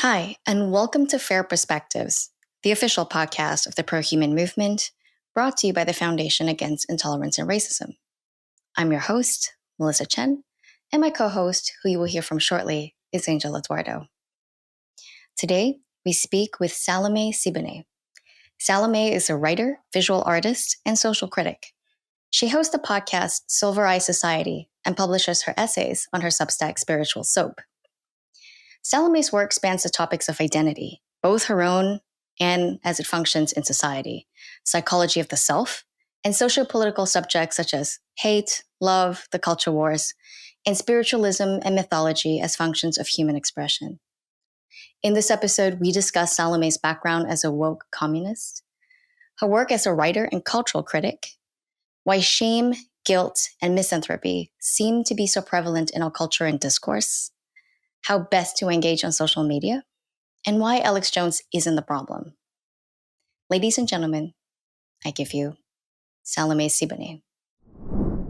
Hi, and welcome to Fair Perspectives, the official podcast of the pro-human movement, brought to you by the Foundation Against Intolerance and Racism. I'm your host, Melissa Chen, and my co-host, who you will hear from shortly, is Angel Eduardo. Today, we speak with Salomé Sibonex. Salome is a writer, visual artist, and social critic. She hosts the podcast Silver Eye Society and publishes her essays on her Substack Spiritual Soap. Salome's work spans the topics of identity, both her own and as it functions in society, psychology of the self, and socio-political subjects such as hate, love, the culture wars, and spiritualism and mythology as functions of human expression. In this episode, we discuss Salome's background as a woke communist, her work as a writer and cultural critic, why shame, guilt, and misanthropy seem to be so prevalent in our culture and discourse, how best to engage on social media, and why Alex Jones isn't the problem. Ladies and gentlemen, I give you Salomé Sibonex.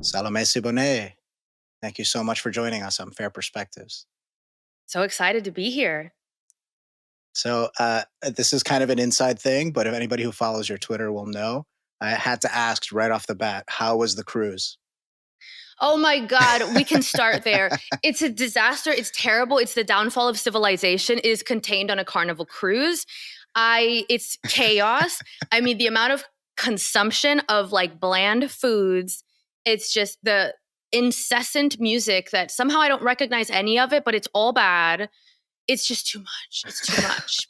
Salomé Sibonex, thank you so much for joining us on Fair Perspectives. So excited to be here. So this is kind of an inside thing, but if anybody who follows your Twitter will know, I had to ask right off the bat, how was the cruise? Oh my God, we can start there. It's a disaster. It's terrible. It's the downfall of civilization. It is contained on a Carnival cruise. It's chaos. I mean, the amount of consumption of like bland foods, it's just the incessant music that somehow I don't recognize any of it, but it's all bad. It's just too much. It's too much.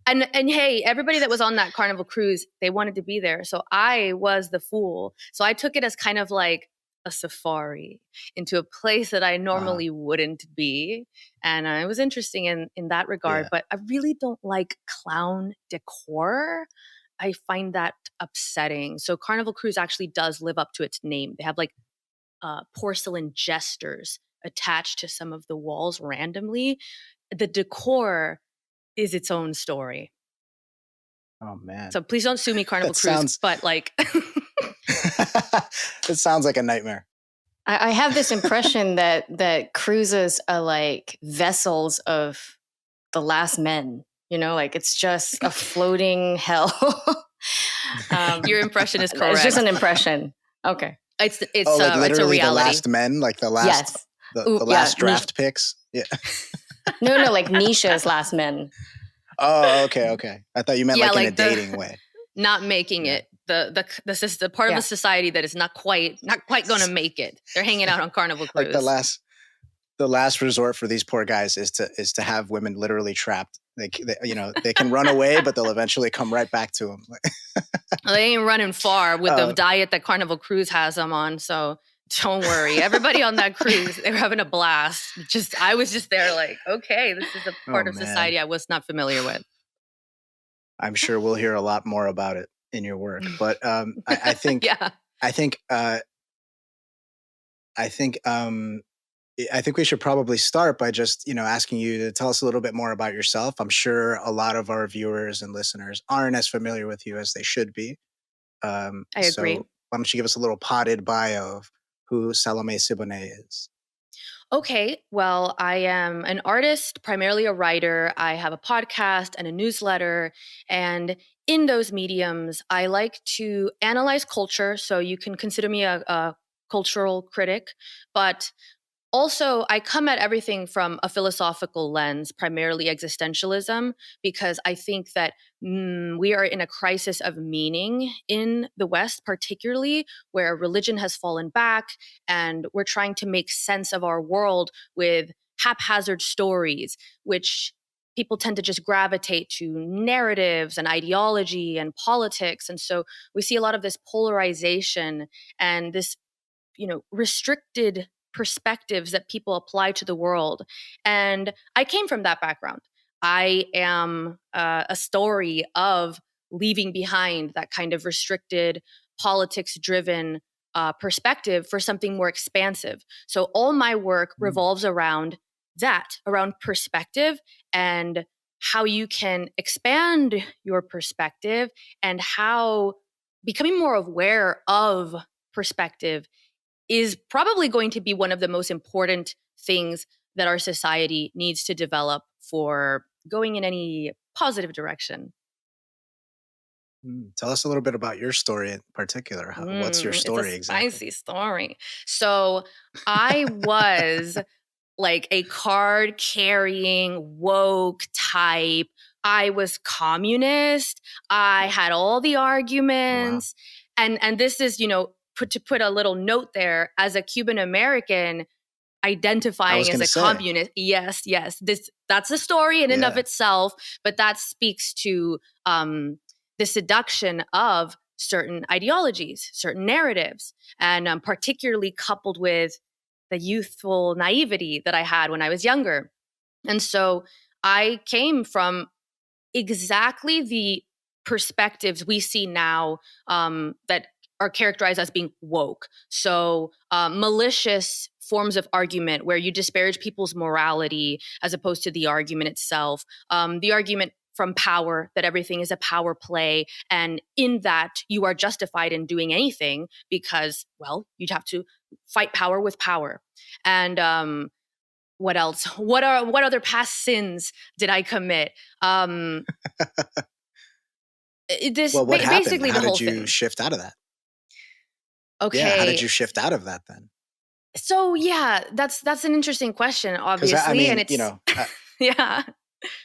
And hey, everybody that was on that Carnival cruise, they wanted to be there. So I was the fool. So I took it as kind of like a safari into a place that I normally wouldn't be. And it was interesting in that regard. Yeah. But I really don't like clown decor. I find that upsetting. So Carnival Cruise actually does live up to its name. They have like porcelain jesters attached to some of the walls randomly. The decor is its own story. Oh, man. So please don't sue me, Carnival Cruise, but like... It sounds like a nightmare. I have this impression that cruises are like vessels of the last men, you know, like it's just a floating hell. Your impression is correct. It's just an impression. Okay. It's like it's a reality. The last men, like the last, yes. the last draft picks. Yeah. No, like Nietzsche's last men. Oh, okay. I thought you meant like in a dating way. Not making it. The part of the society that is not quite going to make it. They're hanging out on Carnival Cruise. Like the last resort for these poor guys is to have women literally trapped. They can run away, but they'll eventually come right back to them. Well, they ain't running far with the diet that Carnival Cruise has them on. So don't worry. Everybody on that cruise, they were having a blast. I was just there like, okay, this is a part of society I was not familiar with. I'm sure we'll hear a lot more about it in your work, but I think we should probably start by just asking you to tell us a little bit more about yourself. I'm sure a lot of our viewers and listeners aren't as familiar with you as they should be. I agree. So why don't you give us a little potted bio of who Salomé Sibonex is? Okay, well, I am an artist, primarily a writer. I have a podcast and a newsletter. And in those mediums, I like to analyze culture. So you can consider me a cultural critic. But also, I come at everything from a philosophical lens, primarily existentialism, because I think that we are in a crisis of meaning in the West, particularly where religion has fallen back and we're trying to make sense of our world with haphazard stories, which people tend to just gravitate to narratives and ideology and politics. And so we see a lot of this polarization and this, restricted perspectives that people apply to the world. And I came from that background. I am a story of leaving behind that kind of restricted, politics-driven perspective for something more expansive. So all my work revolves around that, around perspective and how you can expand your perspective and how becoming more aware of perspective is probably going to be one of the most important things that our society needs to develop for going in any positive direction. Tell us a little bit about your story in particular. What's your It's a story exactly? spicy story. So I was like a card carrying woke type. I was communist. I had all the arguments. And this is, put a little note there, as a Cuban American identifying as a communist. Yes. That's a story in and of itself, but that speaks to the seduction of certain ideologies, certain narratives, and particularly coupled with the youthful naivety that I had when I was younger. And so I came from exactly the perspectives we see now that are characterized as being woke. So malicious forms of argument where you disparage people's morality as opposed to the argument itself. The argument from power, that everything is a power play, and in that you are justified in doing anything because, well, you'd have to fight power with power. And what else? What other past sins did I commit? Well, what happened? Basically How the whole did you thing. shift out of that? Okay. Yeah, how did you shift out of that then? So yeah, that's an interesting question, obviously, I mean, and it's yeah.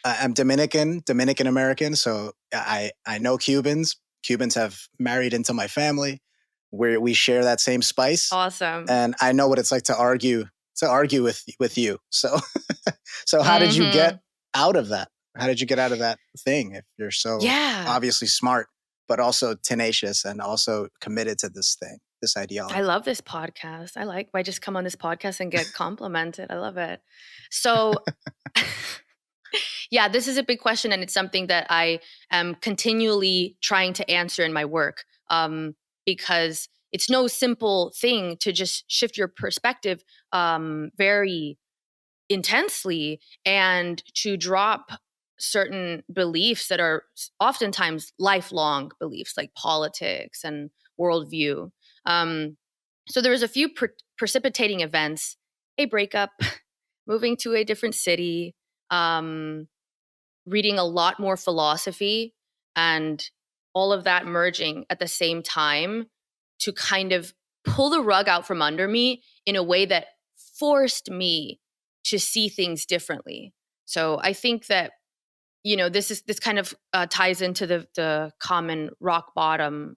I'm Dominican American, so I know Cubans. Cubans have married into my family, where we share that same spice. Awesome. And I know what it's like to argue with you. So so how did you get out of that? How did you get out of that thing if you're so obviously smart, but also tenacious and also committed to this thing, this ideology? I love this podcast. I just come on this podcast and get complimented. I love it. So yeah, this is a big question, and it's something that I am continually trying to answer in my work, because it's no simple thing to just shift your perspective very intensely and to drop certain beliefs that are oftentimes lifelong beliefs, like politics and worldview. So there was a few precipitating events: a breakup, moving to a different city, reading a lot more philosophy, and all of that merging at the same time to kind of pull the rug out from under me in a way that forced me to see things differently. So I think that, this kind of ties into the common rock bottom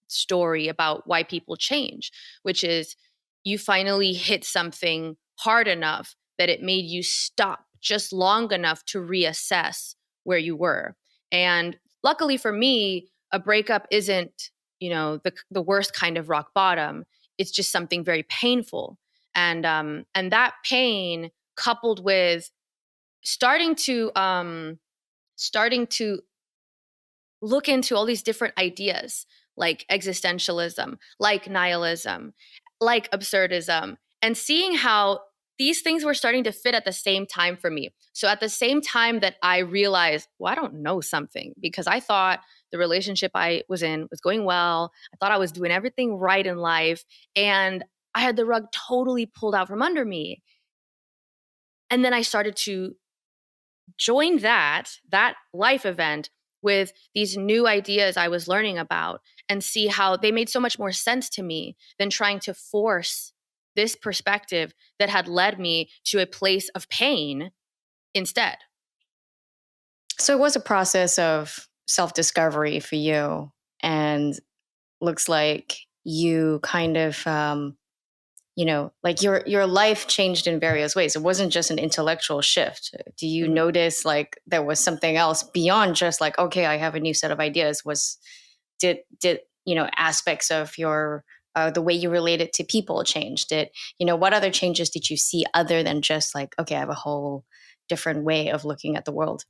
story about why people change, which is you finally hit something hard enough that it made you stop just long enough to reassess where you were. And luckily for me, a breakup isn't, the worst kind of rock bottom. It's just something very painful. And that pain, coupled with starting to look into all these different ideas, like existentialism, like nihilism, like absurdism, and seeing how these things were starting to fit at the same time for me. So at the same time that I realized, well, I don't know something, because I thought the relationship I was in was going well. I thought I was doing everything right in life, and I had the rug totally pulled out from under me. And then I started to join that life event with these new ideas I was learning about, and see how they made so much more sense to me than trying to force this perspective that had led me to a place of pain instead. So it was a process of self-discovery for you, and looks like you kind of, like your life changed in various ways. It wasn't just an intellectual shift. Do you notice like there was something else beyond just like, okay, I have a new set of ideas? Did aspects of your the way you related to people change? What other changes did you see other than just like, okay, I have a whole different way of looking at the world?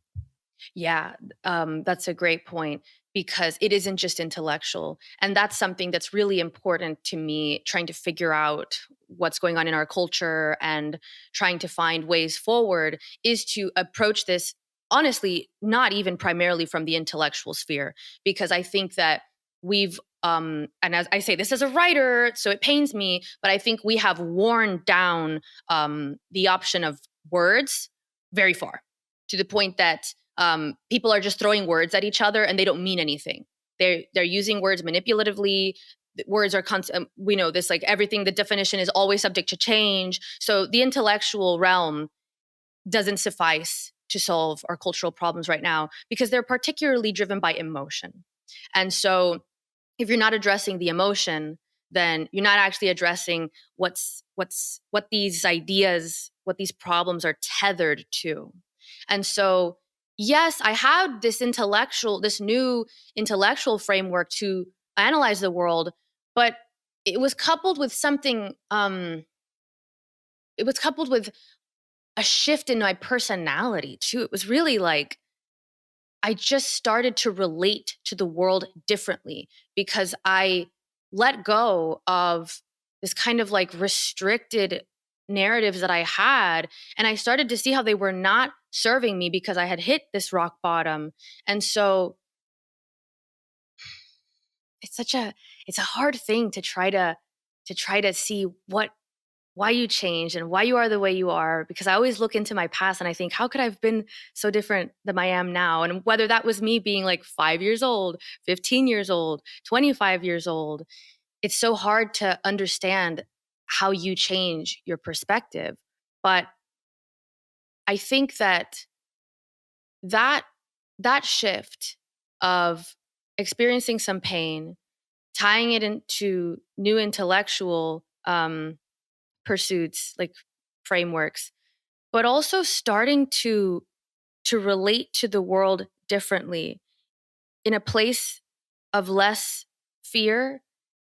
Yeah, that's a great point, because it isn't just intellectual. And that's something that's really important to me, trying to figure out what's going on in our culture and trying to find ways forward, is to approach this, honestly, not even primarily from the intellectual sphere, because I think that we've, and as I say this as a writer, so it pains me, but I think we have worn down the option of words very far, to the point that people are just throwing words at each other and they don't mean anything. They're using words manipulatively. Words are constant. We know this, like everything, the definition is always subject to change. So the intellectual realm doesn't suffice to solve our cultural problems right now because they're particularly driven by emotion. And so if you're not addressing the emotion, then you're not actually addressing what these ideas, what these problems are tethered to. And so, yes, I had this new intellectual framework to analyze the world, but it was coupled with something, it was coupled with a shift in my personality too. It was really like, I just started to relate to the world differently because I let go of this kind of like restricted narratives that I had. And I started to see how they were not serving me because I had hit this rock bottom. And so it's a hard thing to try to see why you changed and why you are the way you are, because I always look into my past and I think, how could I have been so different than I am now? And whether that was me being like 5 years old, 15 years old, 25 years old, it's so hard to understand how you change your perspective. But I think that shift of experiencing some pain, tying it into new intellectual pursuits, like frameworks, but also starting to relate to the world differently in a place of less fear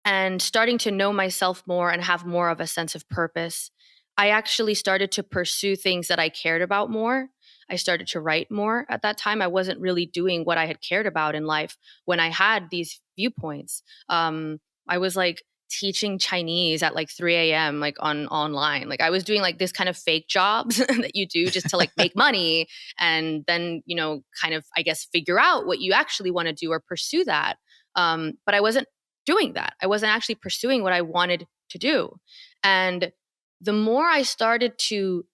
and starting to know myself more and have more of a sense of purpose. I actually started to pursue things that I cared about more. I started to write more at that time. I wasn't really doing what I had cared about in life when I had these viewpoints. I was like teaching Chinese at like 3 a.m. like online. Like I was doing like this kind of fake jobs that you do just to like make money and then, kind of, I guess, figure out what you actually want to do or pursue that. But I wasn't doing that. I wasn't actually pursuing what I wanted to do. And the more I started to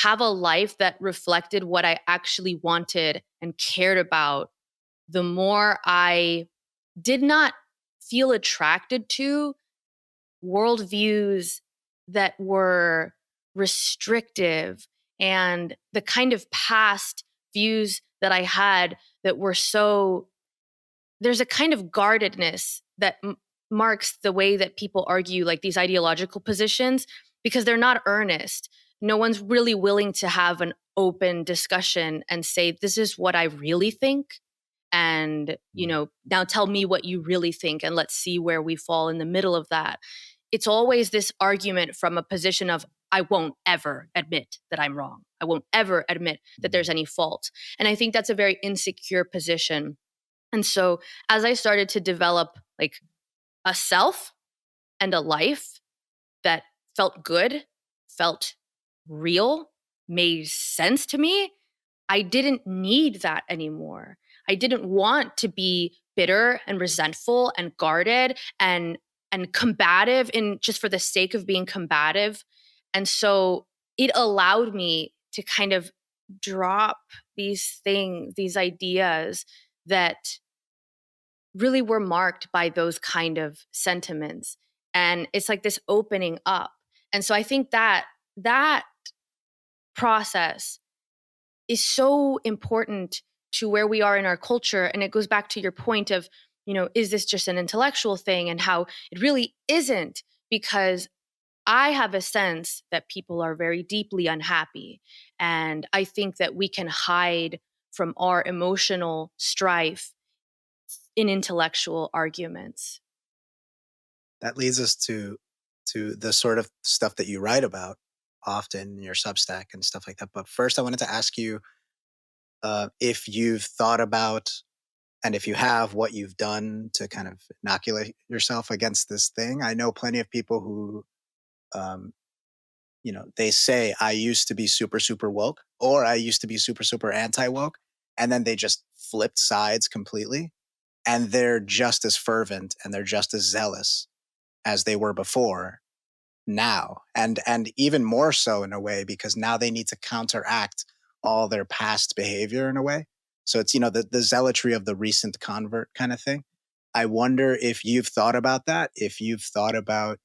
have a life that reflected what I actually wanted and cared about, the more I did not feel attracted to worldviews that were restrictive and the kind of past views that I had that were there's a kind of guardedness that marks the way that people argue like these ideological positions because they're not earnest. No one's really willing to have an open discussion and say, this is what I really think. And, now tell me what you really think and let's see where we fall in the middle of that. It's always this argument from a position of, I won't ever admit that I'm wrong. I won't ever admit that there's any fault. And I think that's a very insecure position. And so as I started to develop like a self and a life that felt good, felt real, made sense to me, I didn't need that anymore. I didn't want to be bitter and resentful and guarded and combative just for the sake of being combative. And so it allowed me to kind of drop these things, these ideas that really were marked by those kind of sentiments. And it's like this opening up. And so I think that process is so important to where we are in our culture. And it goes back to your point of, is this just an intellectual thing, and how it really isn't, because I have a sense that people are very deeply unhappy. And I think that we can hide from our emotional strife in intellectual arguments. That leads us to the sort of stuff that you write about often in your Substack and stuff like that. But first, I wanted to ask you if you've thought about, and if you have, what you've done to kind of inoculate yourself against this thing. I know plenty of people who, they say, I used to be super, super woke, or I used to be super, super anti-woke. And then they just flipped sides completely. And they're just as fervent and they're just as zealous as they were before now. And even more so in a way, because now they need to counteract all their past behavior in a way. So it's, the zealotry of the recent convert kind of thing. I wonder if you've thought about that, if you've thought about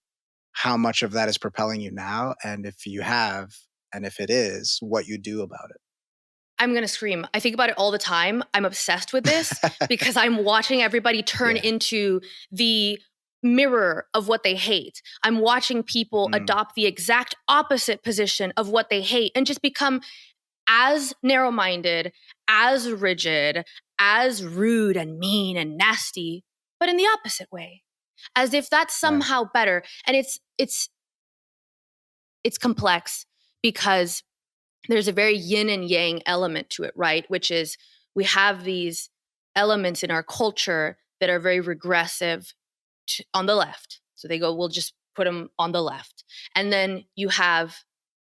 how much of that is propelling you now, and if you have, and if it is, what you do about it. I'm going to scream. I think about it all the time. I'm obsessed with this because I'm watching everybody turn into the mirror of what they hate. I'm watching people adopt the exact opposite position of what they hate and just become as narrow-minded, as rigid, as rude and mean and nasty, but in the opposite way, as if that's somehow better. And it's complex because there's a very yin and yang element to it, right? Which is we have these elements in our culture that are very regressive on the left. So they go, we'll just put them on the left. And then you have,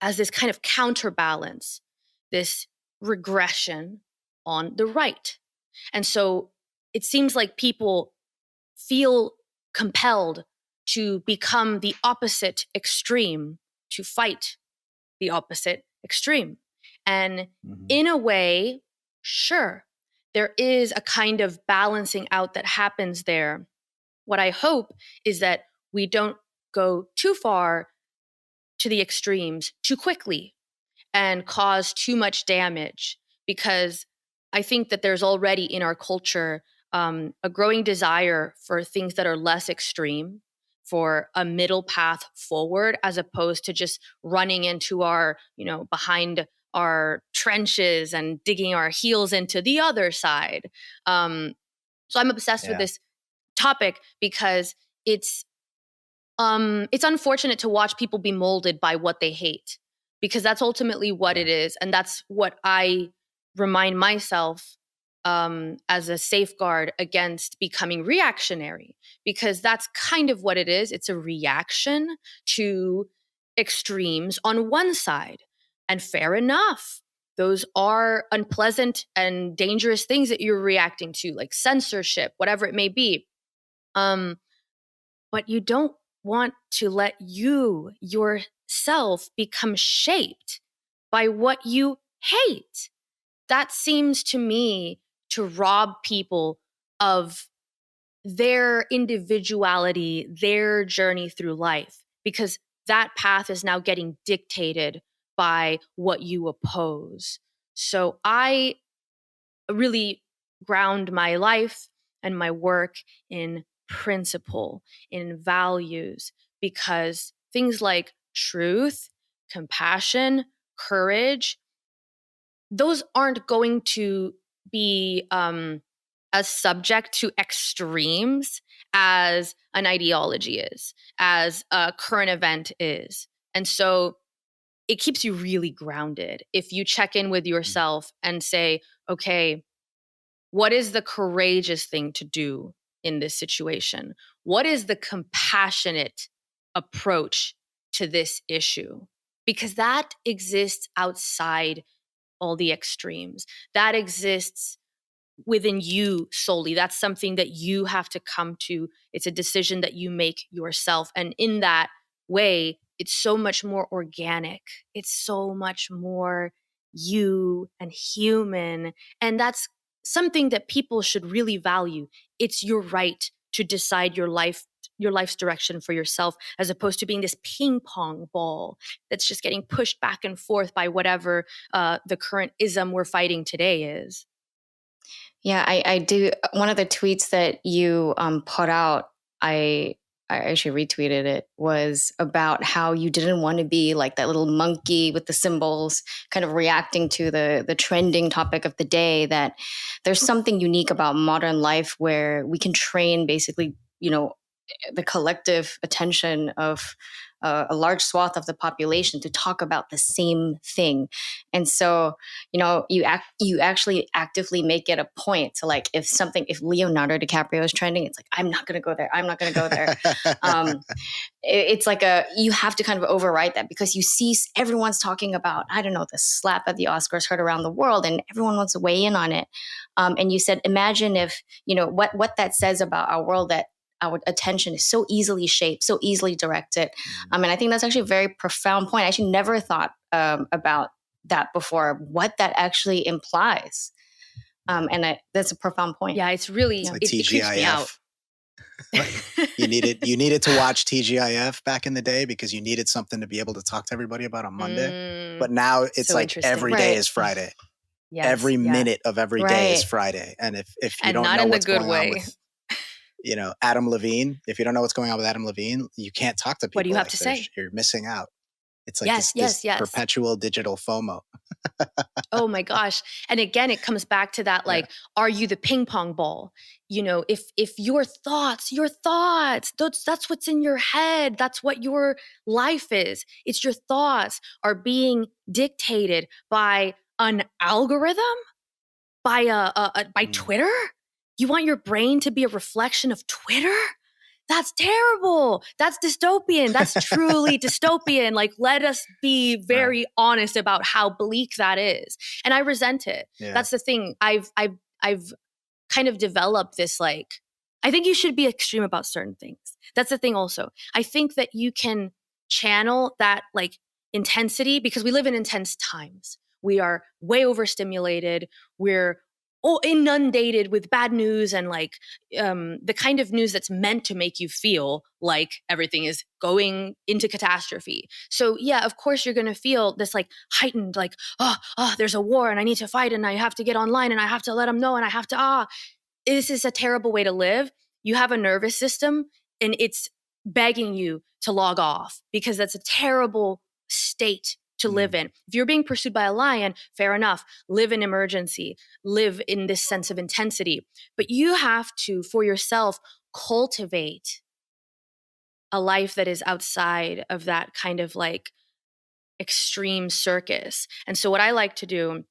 as this kind of counterbalance, this regression on the right. And so it seems like people feel compelled to become the opposite extreme, to fight the opposite extreme. And in a way, sure, there is a kind of balancing out that happens there. What I hope is that we don't go too far to the extremes too quickly and cause too much damage, because I think that there's already in our culture a growing desire for things that are less extreme, for a middle path forward, as opposed to just running into our, behind our trenches and digging our heels into the other side. So I'm obsessed with this topic because it's unfortunate to watch people be molded by what they hate, because that's ultimately what it is. And that's what I remind myself as a safeguard against becoming reactionary, because that's kind of what it is. It's a reaction to extremes on one side. And fair enough, those are unpleasant and dangerous things that you're reacting to, like censorship, whatever it may be. But you don't want to let yourself become shaped by what you hate. That seems to me to rob people of their individuality, their journey through life, because that path is now getting dictated by what you oppose. So I really ground my life and my work in principle, in values, because things like truth, compassion, courage, those aren't going to be as subject to extremes as an ideology is, as a current event is. And so it keeps you really grounded if you check in with yourself and say, okay, what is the courageous thing to do in this situation? What is the compassionate approach to this issue? Because that exists outside all the extremes. That exists within you solely. That's something that you have to come to. It's a decision that you make yourself. And in that way, it's so much more organic. It's so much more you and human. And that's something that people should really value. It's your right to decide your life's direction for yourself, as opposed to being this ping pong ball that's just getting pushed back and forth by whatever the current ism we're fighting today is. Yeah, I do. One of the tweets that you put out, I actually retweeted it, was about how you didn't want to be like that little monkey with the symbols kind of reacting to the trending topic of the day, that there's something unique about modern life where we can train basically, the collective attention of a large swath of the population to talk about the same thing. And so, you actually actively make it a point to, like, if Leonardo DiCaprio is trending, it's like, I'm not going to go there. I'm not going to go there. It's like you have to kind of overwrite that, because you see everyone's talking about, I don't know, the slap at the Oscars heard around the world, and everyone wants to weigh in on it. And you said, imagine if, what that says about our world, that our attention is so easily shaped, so easily directed. And I think that's actually a very profound point. I actually never thought about that before, what that actually implies. And that's a profound point. Yeah, it's really, it's like it creeps me out. You needed to watch TGIF back in the day because you needed something to be able to talk to everybody about on Monday. But now it's so like every day is Friday. Yes, every minute of every day is Friday. And if you don't know what's going on with, Adam Levine, if you don't know what's going on with Adam Levine, you can't talk to people. What do you have to say? You're missing out. It's like this perpetual digital FOMO. Oh my gosh. And again, it comes back to that, like, are you the ping pong ball? If your thoughts, that's what's in your head. That's what your life is. It's your thoughts are being dictated by an algorithm, by Twitter. You want your brain to be a reflection of Twitter? That's terrible. That's dystopian. That's truly dystopian. Like, let us be very honest about how bleak that is. And I resent it. Yeah. That's the thing. I've kind of developed this, like, I think you should be extreme about certain things. That's the thing also. I think that you can channel that, like, intensity, because we live in intense times. We are way overstimulated. We're inundated with bad news and like the kind of news that's meant to make you feel like everything is going into catastrophe. So yeah, of course you're going to feel this like heightened, like, oh, there's a war and I need to fight and I have to get online and I have to let them know and I have to, this is a terrible way to live. You have a nervous system and it's begging you to log off because that's a terrible state to live in. If you're being pursued by a lion, fair enough, live in emergency, live in this sense of intensity. But you have to, for yourself, cultivate a life that is outside of that kind of like extreme circus. And so what I like to do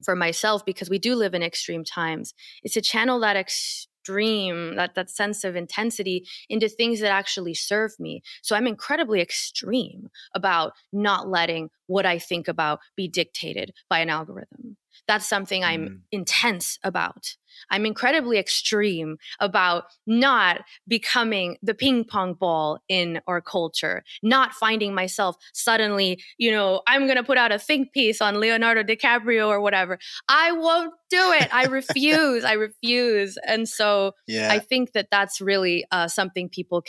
for myself, because we do live in extreme times, is to channel that extreme, that sense of intensity into things that actually serve me. So I'm incredibly extreme about not letting what I think about be dictated by an algorithm. That's something I'm intense about. I'm incredibly extreme about not becoming the ping pong ball in our culture, not finding myself suddenly, I'm going to put out a think piece on Leonardo DiCaprio or whatever. I won't do it. I refuse. And so I think that that's really something people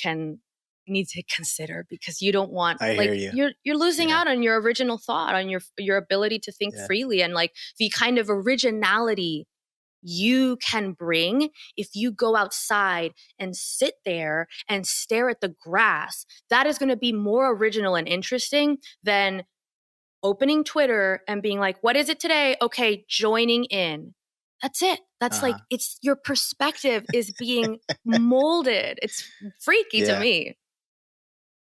need to consider, because you don't want, you're losing out on your original thought, on your ability to think freely, and like the kind of originality you can bring if you go outside and sit there and stare at the grass. That is going to be more original and interesting than opening Twitter and being like, what is it today? Okay, joining in. That's it. That's like, it's your perspective is being molded. It's freaky to me.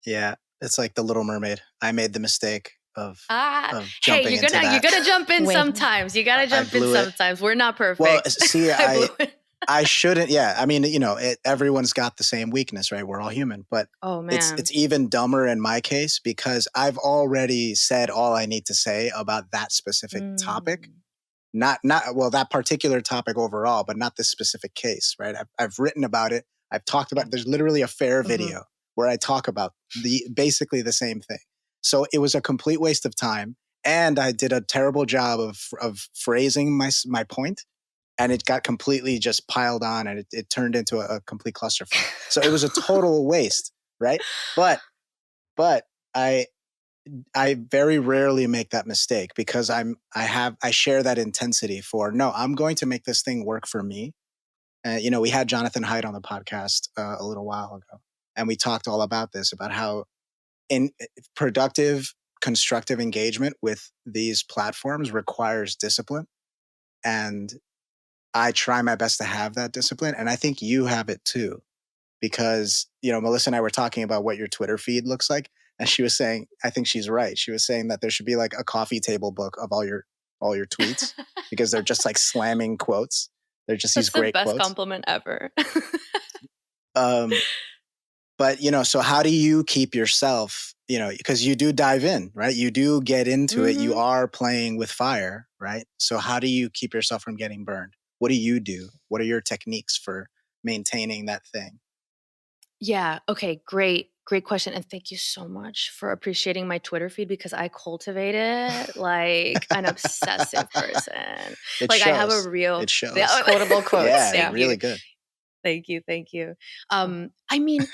Yeah, it's like The Little Mermaid. I made the mistake of jumping into that. You gotta jump in sometimes. You gotta jump in sometimes. We're not perfect. Well, see, I shouldn't. Yeah, I mean, everyone's got the same weakness, right? We're all human, but it's even dumber in my case because I've already said all I need to say about that specific topic. Not that particular topic overall, but not this specific case, right? I've written about it. I've talked about it. There's literally a fair video where I talk about basically the same thing. So it was a complete waste of time, and I did a terrible job of phrasing my point, and it got completely just piled on, and it turned into a complete clusterfuck. So it was a total waste, right? But I very rarely make that mistake because I share that intensity I'm going to make this thing work for me. We had Jonathan Haidt on the podcast a little while ago, and we talked all about this, about how in productive, constructive engagement with these platforms requires discipline. And I try my best to have that discipline. And I think you have it too, because, Melissa and I were talking about what your Twitter feed looks like. And she was saying, I think she's right. She was saying that there should be like a coffee table book of all your tweets because they're just like slamming quotes. They're just these great quotes. That's the best compliment ever. But, so how do you keep yourself, because you do dive in, right? You do get into it. You are playing with fire, right? So how do you keep yourself from getting burned? What do you do? What are your techniques for maintaining that thing? Yeah. Okay, great Great question. And thank you so much for appreciating my Twitter feed, because I cultivate it like an obsessive person. It like shows. I have a real it shows. Quotable quotes. Yeah, really good. Thank you. I mean,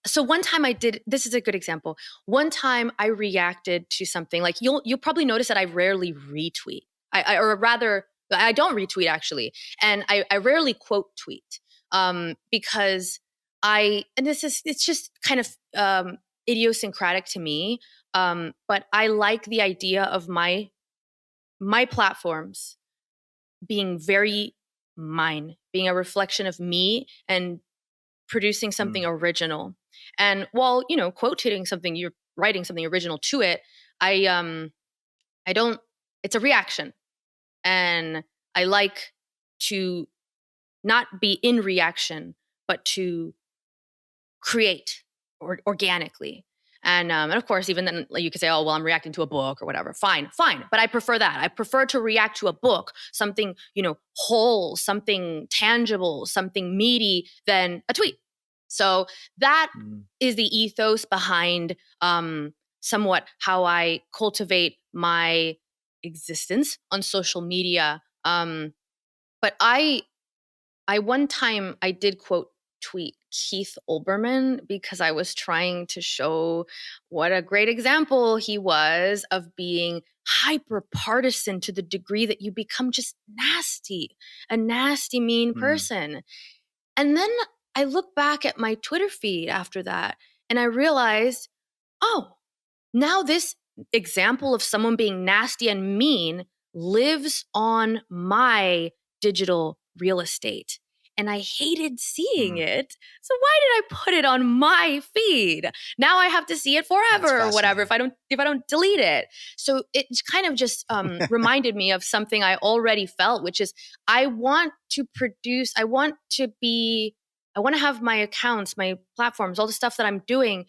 so one time this is a good example. One time I reacted to something, like you'll probably notice that I rarely retweet. Or rather, I don't retweet actually. And I rarely quote tweet because it's just kind of idiosyncratic to me. But I like the idea of my platforms being very mine, being a reflection of me and producing something original. And while, quote tweeting something, you're writing something original to it, I don't, it's a reaction. And I like to not be in reaction, but to create organically. And of course, even then, you could say, oh, well, I'm reacting to a book or whatever. Fine. But I prefer that. I prefer to react to a book, something, whole, something tangible, something meaty, than a tweet. So that is the ethos behind somewhat how I cultivate my existence on social media. But I one time I did quote tweet Keith Olbermann because I was trying to show what a great example he was of being hyper partisan to the degree that you become just a nasty, mean person. And then I look back at my Twitter feed after that and I realized, oh, now this example of someone being nasty and mean lives on my digital real estate. And I hated seeing it. So why did I put it on my feed? Now I have to see it forever or whatever if I don't delete it. So it kind of just reminded me of something I already felt, which is I want to have my accounts, my platforms, all the stuff that I'm doing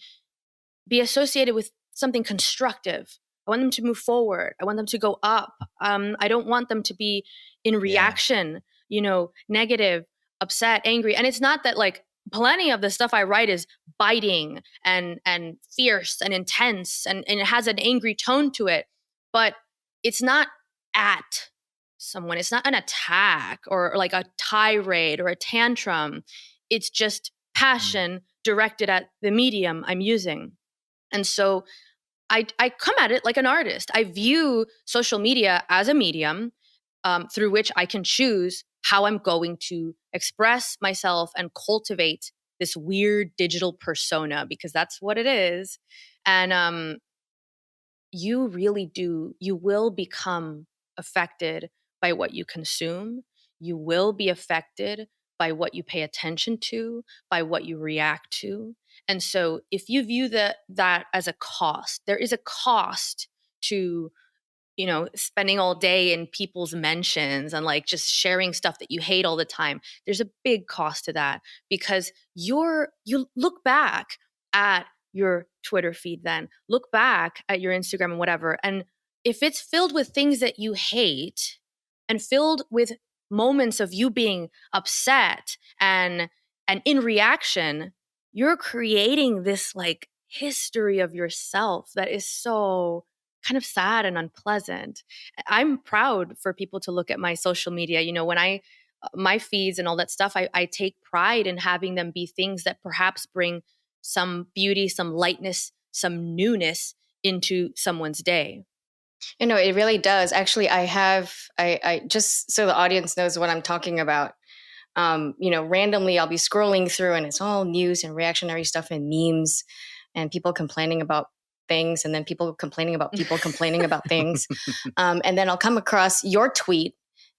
be associated with something constructive. I want them to move forward. I want them to go up. I don't want them to be in reaction, negative, upset, angry. And it's not that like plenty of the stuff I write is biting and fierce and intense and it has an angry tone to it, but it's not at someone. It's not an attack or like a tirade or a tantrum. It's just passion directed at the medium I'm using. And so I come at it like an artist. I view social media as a medium through which I can choose how I'm going to express myself and cultivate this weird digital persona, because that's what it is. And you will become affected by what you consume. You will be affected by what you pay attention to, by what you react to. And so if you view that as a cost, there is a cost to spending all day in people's mentions and like just sharing stuff that you hate all the time. There's a big cost to that, because you look back at your Twitter feed, then look back at your Instagram and whatever. And if it's filled with things that you hate and filled with moments of you being upset and in reaction, you're creating this like history of yourself that is so kind of sad and unpleasant. I'm proud for people to look at my social media. When my feeds and all that stuff, I take pride in having them be things that perhaps bring some beauty, some lightness, some newness into someone's day. It really does. Actually, I just so the audience knows what I'm talking about. Randomly I'll be scrolling through and it's all news and reactionary stuff and memes and people complaining about things, and then people complaining about people complaining about things. And then I'll come across your tweet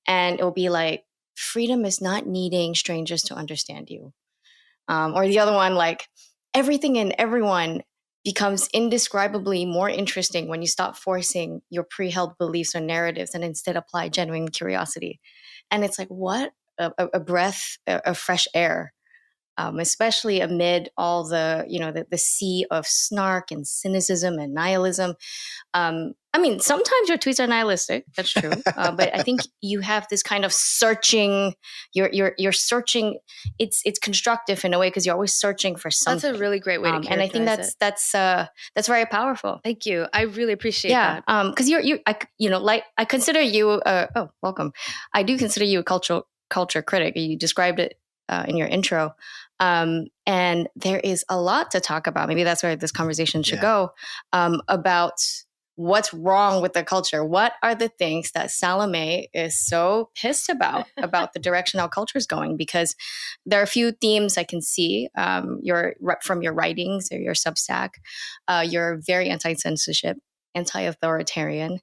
and it'll be like, freedom is not needing strangers to understand you. Or the other one, like, everything and everyone becomes indescribably more interesting when you stop forcing your pre-held beliefs or narratives and instead apply genuine curiosity. And it's like, what a breath of fresh air especially amid all the sea of snark and cynicism and nihilism. I mean, sometimes your tweets are nihilistic. That's true. But I think you have this kind of searching. You're searching. It's constructive in a way because you're always searching for something. That's a really great way to characterize it. And I think that's very powerful. Thank you. I really appreciate that. Because I consider you. Welcome. I do consider you a culture critic. You described it in your intro. And there is a lot to talk about. Maybe that's where this conversation should go, about what's wrong with the culture. What are the things that Salome is so pissed about the direction our culture is going? Because there are a few themes I can see from your writings or your Substack. You're very anti-censorship, anti-authoritarian.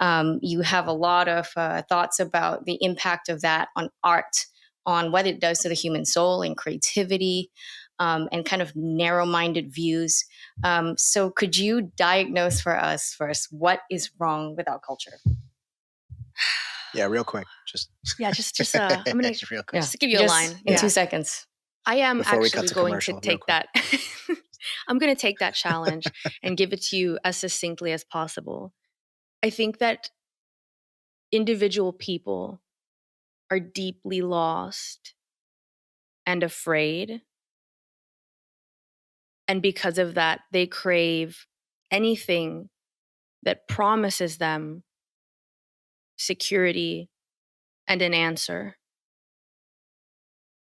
You have a lot of thoughts about the impact of that on art, on what it does to the human soul and creativity, and kind of narrow-minded views. So could you diagnose for us first what is wrong with our culture? Yeah, real quick. I'm going to real quick. Just give you a line. In 2 seconds. I am actually going to take that. I'm going to take that challenge and give it to you as succinctly as possible. I think that individual people are deeply lost and afraid. And because of that, they crave anything that promises them security and an answer.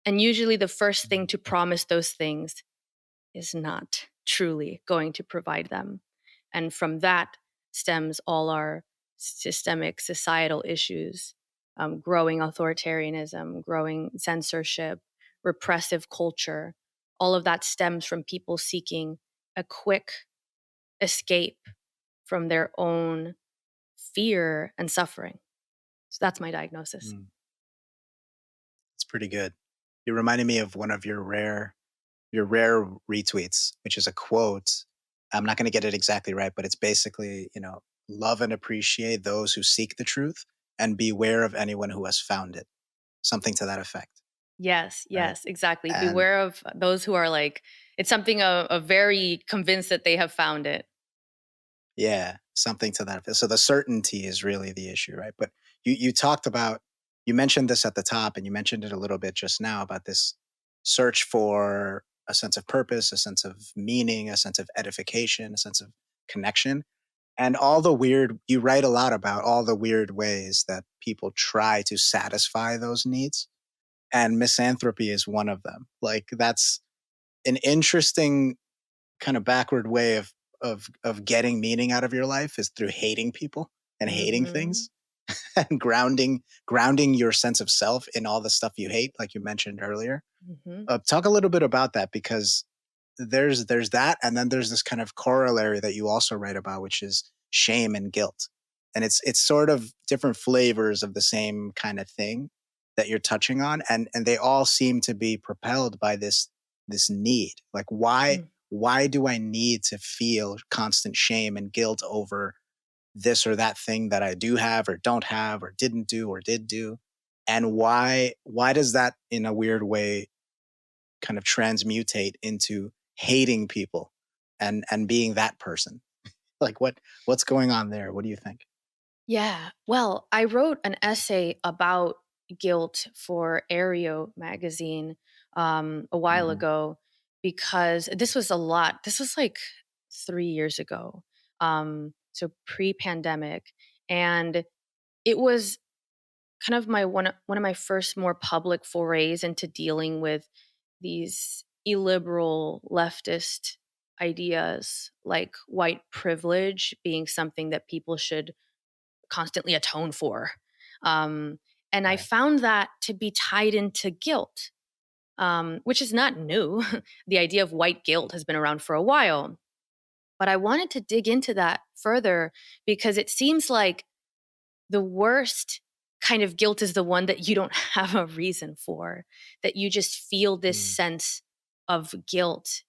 And usually the first thing to promise those things is not truly going to provide them. And from that stems all our systemic societal issues, growing authoritarianism, growing censorship, repressive culture. All of that stems from people seeking a quick escape from their own fear and suffering. So that's my diagnosis. It's pretty good. You reminded me of one of your rare retweets, which is a quote. I'm not going to get it exactly right, but it's basically, love and appreciate those who seek the truth and beware of anyone who has found it. Something to that effect. Yes, exactly. And beware of those who are it's something of very convinced that they have found it. Yeah, something to that effect. So the certainty is really the issue, right? But you talked about, you mentioned this at the top and you mentioned it a little bit just now about this search for a sense of purpose, a sense of meaning, a sense of edification, a sense of connection. And you write a lot about all the weird ways that people try to satisfy those needs. And misanthropy is one of them. That's an interesting kind of backward way of getting meaning out of your life is through hating people and hating things and grounding your sense of self in all the stuff you hate, like you mentioned earlier. Talk a little bit about that, because there's that, and then there's this kind of corollary that you also write about, which is shame and guilt. And it's sort of different flavors of the same kind of thing that you're touching on, and they all seem to be propelled by this need. Why do I need to feel constant shame and guilt over this or that thing that I do have or don't have or didn't do or did do? And why does that in a weird way kind of transmutate into hating people and being that person? What's going on there? What do you think? Yeah. Well, I wrote an essay about guilt for Aereo magazine a while ago, because this was 3 years ago. So pre-pandemic. And it was kind of one of my first more public forays into dealing with these illiberal leftist ideas, like white privilege being something that people should constantly atone for. And I found that to be tied into guilt, which is not new. The idea of white guilt has been around for a while. But I wanted to dig into that further because it seems like the worst kind of guilt is the one that you don't have a reason for, that you just feel this sense of guilt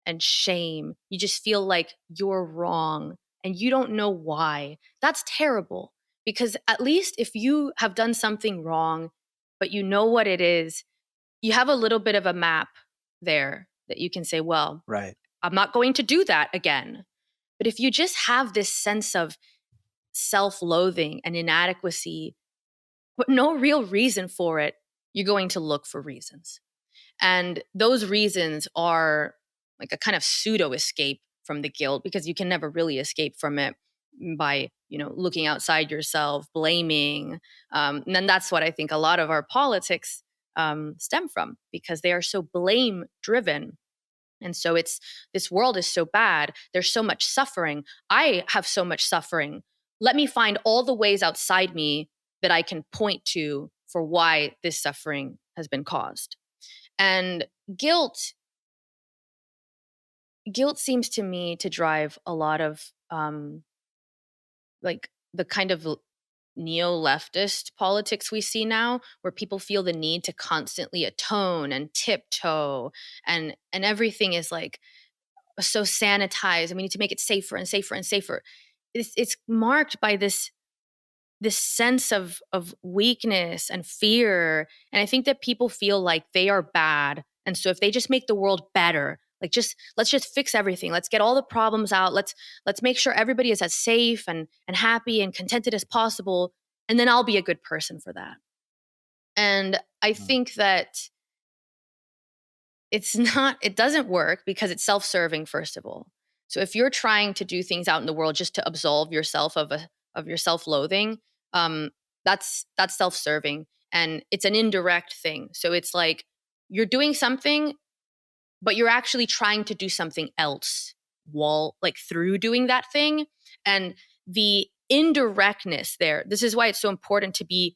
and shame. You just feel like you're wrong and you don't know why. That's terrible, because at least if you have done something wrong, but you know what it is, you have a little bit of a map there that you can say, well, right. I'm not going to do that again. But if you just have this sense of self-loathing and inadequacy, but no real reason for it, you're going to look for reasons. And those reasons are like a kind of pseudo escape from the guilt, because you can never really escape from it by, looking outside yourself, blaming. And then that's what I think a lot of our politics stem from, because they are so blame driven. And so this world is so bad. There's so much suffering. I have so much suffering. Let me find all the ways outside me that I can point to for why this suffering has been caused. And guilt seems to me to drive a lot of like the kind of neo-leftist politics we see now, where people feel the need to constantly atone and tiptoe, and everything is like so sanitized, and we need to make it safer and safer and safer. It's marked by this sense of weakness and fear. And I think that people feel like they are bad. And so if they just make the world better, like let's just fix everything. Let's get all the problems out. Let's make sure everybody is as safe and happy and contented as possible. And then I'll be a good person for that. And I think that it doesn't work, because it's self-serving, first of all. So if you're trying to do things out in the world just to absolve yourself of your self-loathing, that's self-serving, and it's an indirect thing. So it's like you're doing something, but you're actually trying to do something else through doing that thing. And the indirectness there, this is why it's so important to be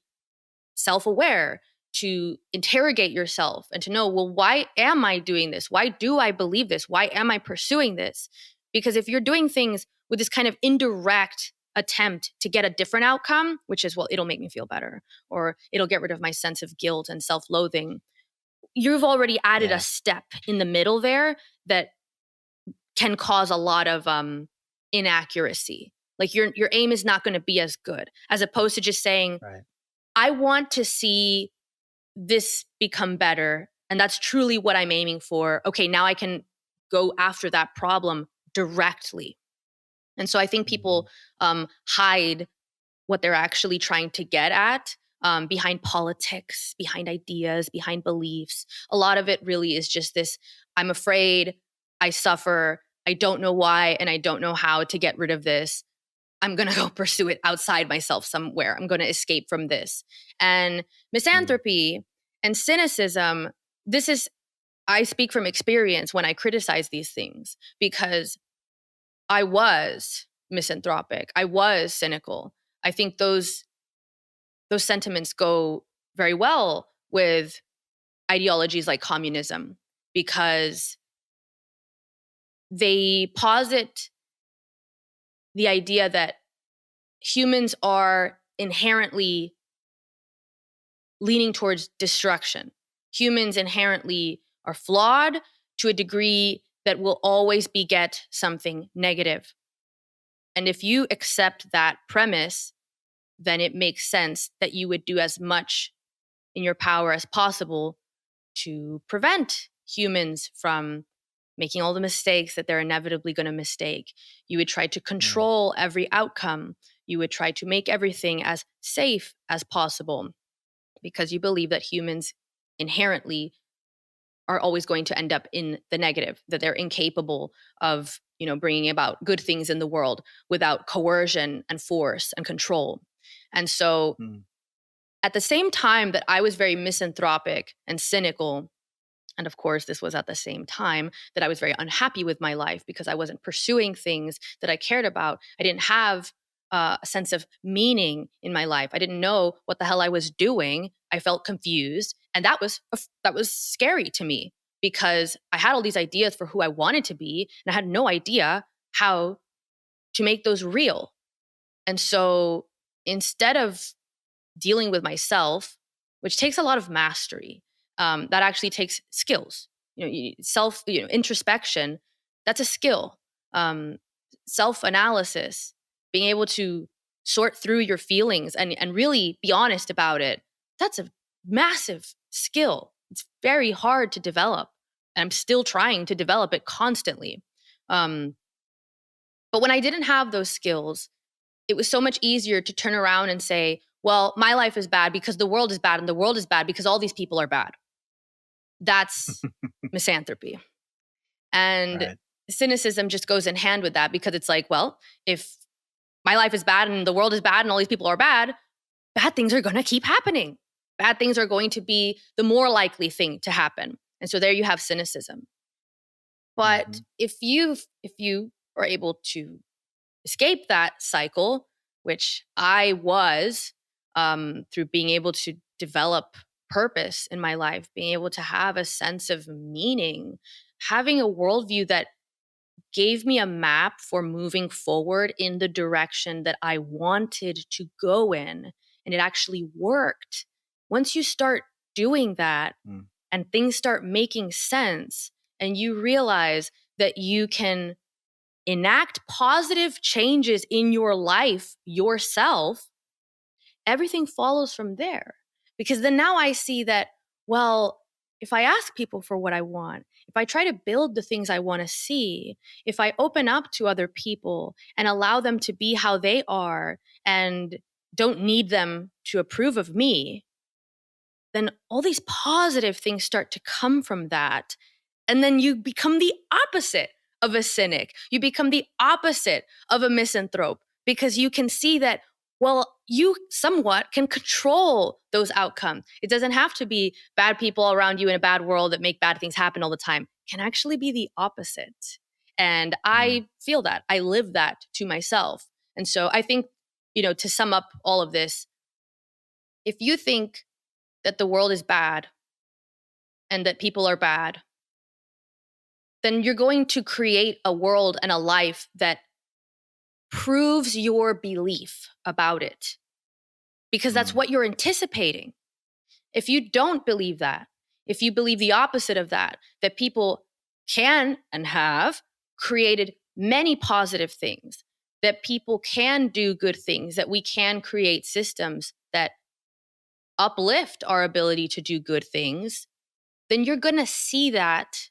self-aware, to interrogate yourself and to know, well, why am I doing this? Why do I believe this? Why am I pursuing this? Because if you're doing things with this kind of indirect attempt to get a different outcome, which is, well, it'll make me feel better, or it'll get rid of my sense of guilt and self-loathing, you've already added a step in the middle there that can cause a lot of inaccuracy. Like your aim is not going to be as good, as opposed to just saying, right, I want to see this become better, and that's truly what I'm aiming for. Okay, now I can go after that problem directly. And so I think people hide what they're actually trying to get at behind politics, behind ideas, behind beliefs. A lot of it really is just this: I'm afraid, I suffer, I don't know why, and I don't know how to get rid of this. I'm going to go pursue it outside myself somewhere. I'm going to escape from this. And misanthropy and cynicism, I speak from experience when I criticize these things, because I was misanthropic. I was cynical. I think those sentiments go very well with ideologies like communism, because they posit the idea that humans are inherently leaning towards destruction. Humans inherently are flawed to a degree that will always beget something negative. And if you accept that premise, then it makes sense that you would do as much in your power as possible to prevent humans from making all the mistakes that they're inevitably going to mistake. You would try to control every outcome. You would try to make everything as safe as possible, because you believe that humans inherently are always going to end up in the negative, that they're incapable of, bringing about good things in the world without coercion and force and control. And so at the same time that I was very misanthropic and cynical, and of course, this was at the same time that I was very unhappy with my life, because I wasn't pursuing things that I cared about. I didn't have a sense of meaning in my life. I didn't know what the hell I was doing. I felt confused. And that was scary to me, because I had all these ideas for who I wanted to be, and I had no idea how to make those real. And so instead of dealing with myself, which takes a lot of mastery, that actually takes skills. Introspection, that's a skill. Self-analysis, being able to sort through your feelings and really be honest about it, that's a massive skill. It's very hard to develop. And I'm still trying to develop it constantly. But when I didn't have those skills, it was so much easier to turn around and say, well, my life is bad because the world is bad, and the world is bad because all these people are bad. That's misanthropy. And cynicism just goes in hand with that, because it's like, well, if my life is bad and the world is bad and all these people are bad things are going to keep happening. Bad things are going to be the more likely thing to happen. And so there you have cynicism. But if you are able to escape that cycle, which I was, through being able to develop purpose in my life, being able to have a sense of meaning, having a worldview that gave me a map for moving forward in the direction that I wanted to go in, and it actually worked. Once you start doing that and things start making sense, and you realize that you can enact positive changes in your life yourself, everything follows from there. Because then now I see that, well, if I ask people for what I want, if I try to build the things I want to see, if I open up to other people and allow them to be how they are and don't need them to approve of me, then all these positive things start to come from that. And then you become the opposite of a cynic. You become the opposite of a misanthrope, because you can see that, well, you somewhat can control those outcomes. It doesn't have to be bad people around you in a bad world that make bad things happen all the time. It can actually be the opposite. And I feel that. I live that to myself. And so I think, to sum up all of this, if you think that the world is bad and that people are bad, then you're going to create a world and a life that proves your belief about it, because that's what you're anticipating. If you don't believe that, if you believe the opposite of that people can and have created many positive things, that people can do good things, that we can create systems that uplift our ability to do good things, then you're going to see that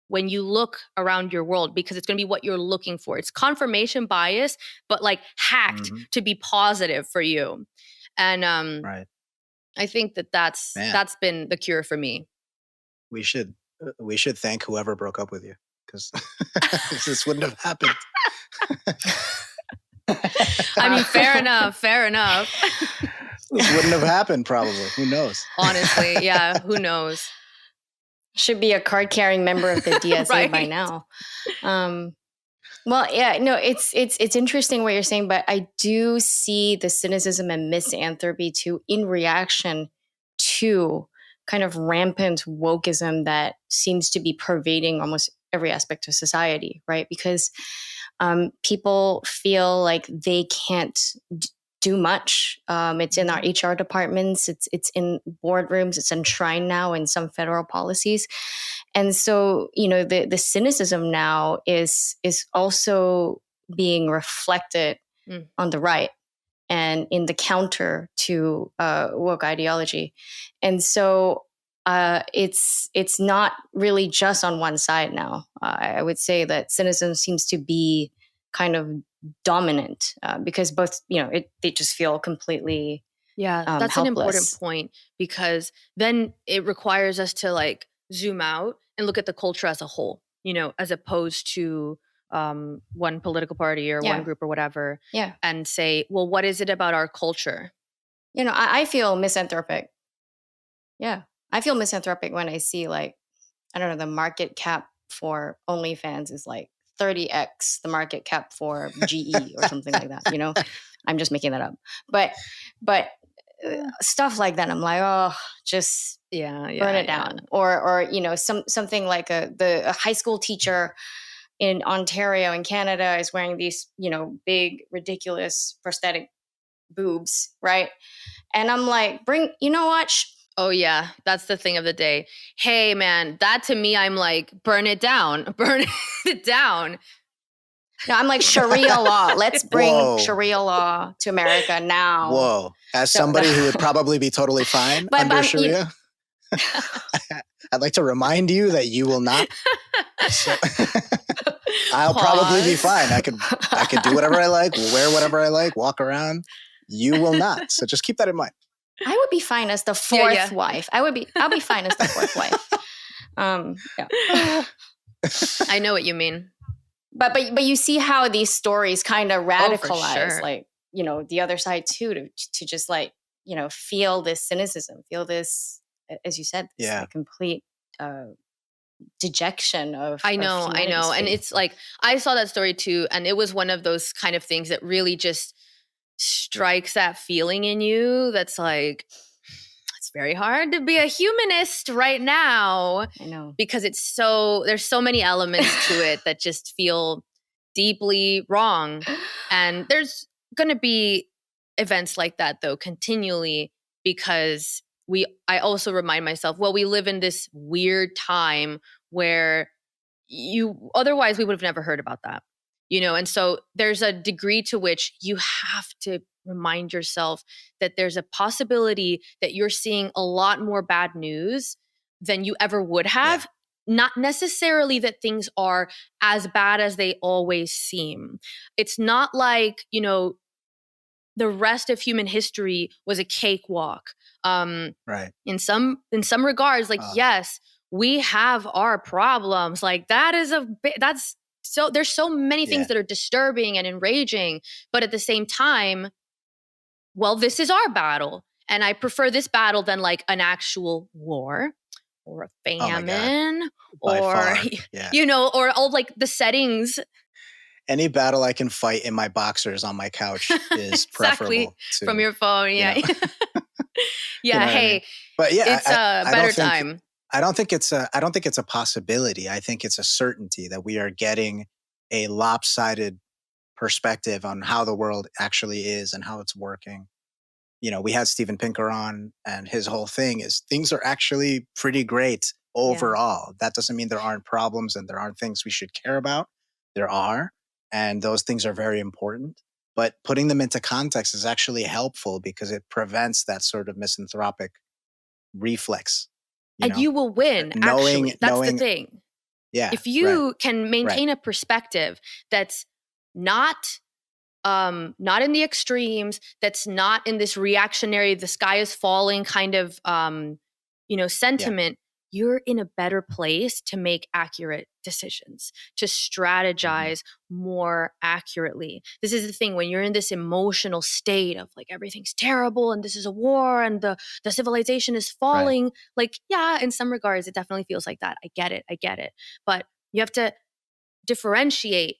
when you look around your world, because it's going to be what you're looking for. It's confirmation bias, but like hacked to be positive for you. And I think that's been the cure for me. We should thank whoever broke up with you, because this wouldn't have happened. I mean, fair enough. This wouldn't have happened, probably. Who knows? Honestly, yeah, who knows? Should be a card-carrying member of the DSA by now. Well, yeah, no, it's interesting what you're saying, but I do see the cynicism and misanthropy too in reaction to kind of rampant wokeism that seems to be pervading almost every aspect of society, right? Because people feel like they can't do much. It's in our HR departments. It's in boardrooms. It's enshrined now in some federal policies. And so, the cynicism now is also being reflected on the right and in the counter to woke ideology. And so it's not really just on one side now. I would say that cynicism seems to be kind of dominant because both, they just feel completely that's helpless. An important point, because then it requires us to like zoom out and look at the culture as a whole, as opposed to one political party or one group or whatever, and say, well, what is it about our culture? I feel misanthropic. Yeah, I feel misanthropic when I see, like, I don't know, the market cap for OnlyFans is like 30x the market cap for GE or something like that. I'm just making that up, but stuff like that, I'm like, oh, just burn it down. Or something like a high school teacher in Ontario in Canada is wearing these big ridiculous prosthetic boobs, right? And I'm like, oh yeah, that's the thing of the day. Hey man, that to me, I'm like, burn it down. No, I'm like, Sharia law. Let's bring Sharia law to America now. Whoa. As somebody who would probably be totally fine under Sharia. I'd like to remind you that you will not. So, I'll probably be fine. I could do whatever I like, wear whatever I like, walk around. You will not. So just keep that in mind. I would be fine as the fourth wife. I'll be fine as the fourth wife. Yeah. I know what you mean. But you see how these stories kind of radicalize, sure. The other side too, to just feel this cynicism, feel this, as you said, this complete dejection of. I know. And it's like, I saw that story too. And it was one of those kind of things that really just strikes that feeling in you. That's like, it's very hard to be a humanist right now. I know. Because there's so many elements to it that just feel deeply wrong. And there's going to be events like that though, continually, because I also remind myself, well, we live in this weird time where otherwise we would have never heard about that, and so there's a degree to which you have to remind yourself that there's a possibility that you're seeing a lot more bad news than you ever would have. Yeah. Not necessarily that things are as bad as they always seem. It's not like, the rest of human history was a cakewalk. Right. In some regards, yes, we have our problems. Like there's so many things that are disturbing and enraging, but at the same time, well, this is our battle. And I prefer this battle than like an actual war or a famine or, or all like the settings. Any battle I can fight in my boxers on my couch is preferable to, from your phone. Yeah. Yeah. Hey, I mean? But yeah, it's a better time. I don't think it's a possibility. I think it's a certainty that we are getting a lopsided perspective on how the world actually is and how it's working. We had Steven Pinker on, and his whole thing is things are actually pretty great overall. Yeah. That doesn't mean there aren't problems and there aren't things we should care about. There are, and those things are very important. But putting them into context is actually helpful because it prevents that sort of misanthropic reflex. And you will win, actually. That's the thing. Yeah. If you can maintain a perspective that's not in the extremes, that's not in this reactionary, the sky is falling kind of, sentiment, you're in a better place to make accurate decisions, to strategize more accurately. This is the thing, when you're in this emotional state of like, everything's terrible and this is a war and the civilization is falling. Like, in some regards, it definitely feels like that. I get it. But you have to differentiate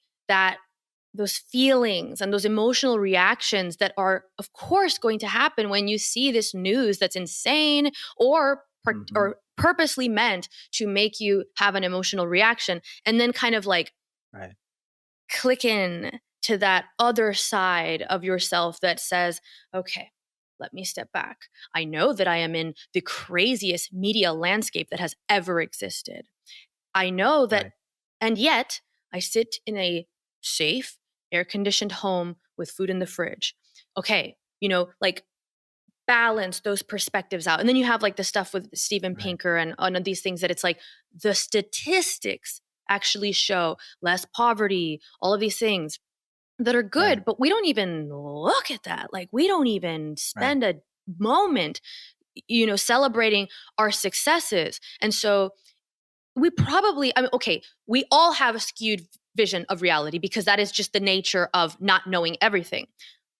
those feelings and those emotional reactions that are, of course, going to happen when you see this news that's insane or purposely meant to make you have an emotional reaction, and then kind of like click in to that other side of yourself that says, okay, let me step back. I know that I am in the craziest media landscape that has ever existed. I know that, and yet I sit in a safe, air-conditioned home with food in the fridge. Okay, balance those perspectives out. And then you have like the stuff with Steven Pinker and on these things that it's like the statistics actually show less poverty, all of these things that are good, but we don't even look at that. Like we don't even spend a moment, celebrating our successes. And so we probably, we all have a skewed vision of reality because that is just the nature of not knowing everything.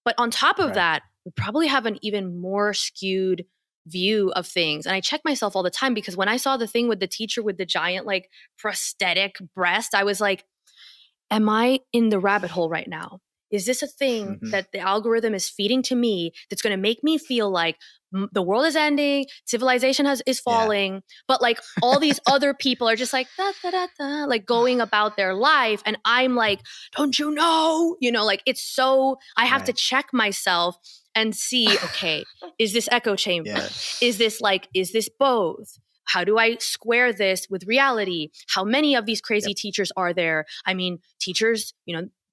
But on top of that, we probably have an even more skewed view of things. And I check myself all the time because when I saw the thing with the teacher with the giant like prosthetic breast, I was like, am I in the rabbit hole right now? Is this a thing that the algorithm is feeding to me that's going to make me feel like the world is ending, civilization is falling, but like all these other people are just like, like going about their life. And I'm like, don't you know? Like it's so, I have to check myself and see, okay, is this echo chamber? Yeah. Is this both? How do I square this with reality? How many of these crazy teachers are there? I mean, teachers,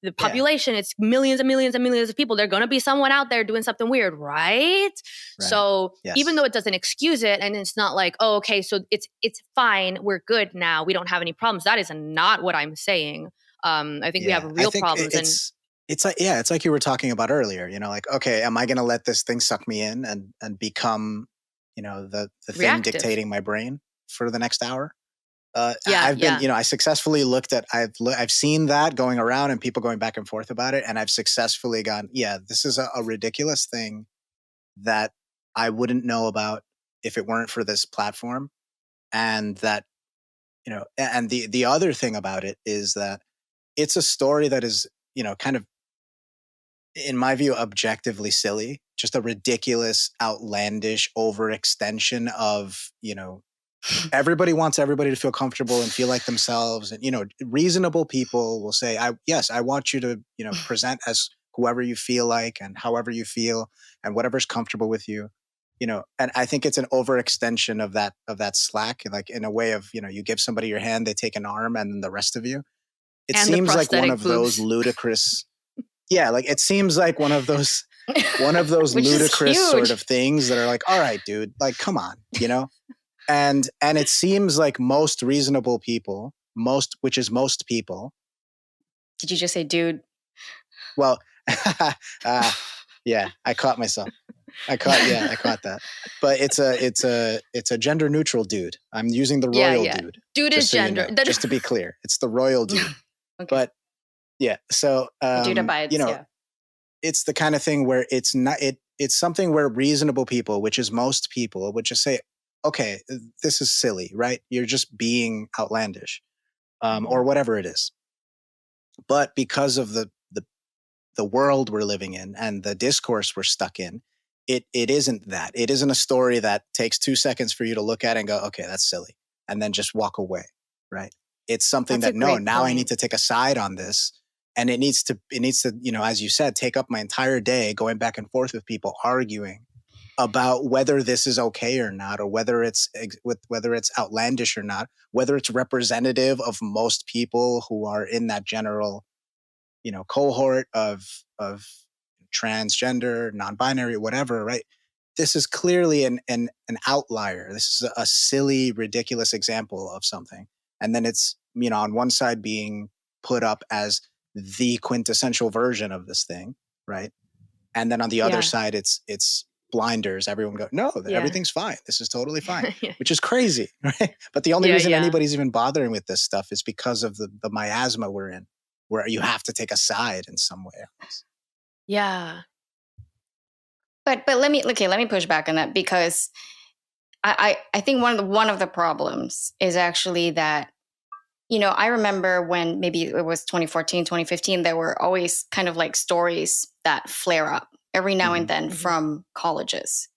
the population, it's millions and millions and millions of people. There's going to be someone out there doing something weird, right? So even though it doesn't excuse it, and it's not like, oh, okay, so it's fine, we're good now, we don't have any problems. That is not what I'm saying. I think we have real problems. It's like you were talking about earlier, like, okay, am I going to let this thing suck me in and become, the thing dictating my brain for the next hour? I've been, I successfully looked at, I've seen that going around and people going back and forth about it. And I've successfully gone, this is a ridiculous thing that I wouldn't know about if it weren't for this platform. And that, and the other thing about it is that it's a story that is, kind of, in my view, objectively silly, just a ridiculous, outlandish overextension of, everybody wants everybody to feel comfortable and feel like themselves. And, reasonable people will say, I want you to, present as whoever you feel like and however you feel and whatever's comfortable with you, and I think it's an overextension of that slack, like in a way of, you give somebody your hand, they take an arm and then the rest of you. It seems like one of those ludicrous, like it seems like one of those ludicrous sort of things that are like, all right, dude, like, come on, and it seems like most reasonable people, which is most people. Did you just say, dude? Well, yeah, I caught myself. I caught that. But it's a gender neutral dude. I'm using the royal dude. Dude is gender. Just to be clear, it's the royal dude. Okay. But so dude abides, it's the kind of thing where it's not. It's something where reasonable people, which is most people, would just say, okay, this is silly, right? You're just being outlandish, or whatever it is. But because of the world we're living in and the discourse we're stuck in, it isn't that. It isn't a story that takes 2 seconds for you to look at and go, okay, that's silly, and then just walk away, right? It's something now point. I need to take a side on this. And it needs to, as you said, take up my entire day going back and forth with people arguing about whether this is okay or not, or whether it's outlandish or not, whether it's representative of most people who are in that general, cohort of transgender, non-binary, whatever, right? This is clearly an outlier. This is a silly, ridiculous example of something. And then it's, on one side being put up as the quintessential version of this thing, right? And then on the other side, it's blinders. Everyone go, no, everything's fine. This is totally fine, which is crazy, right? But the only reason anybody's even bothering with this stuff is because of the miasma we're in, where you have to take a side in some way. Yeah. But let me push back on that, because I think one of the problems is actually that, I remember when maybe it was 2014, 2015, there were always kind of like stories that flare up every now and then from colleges.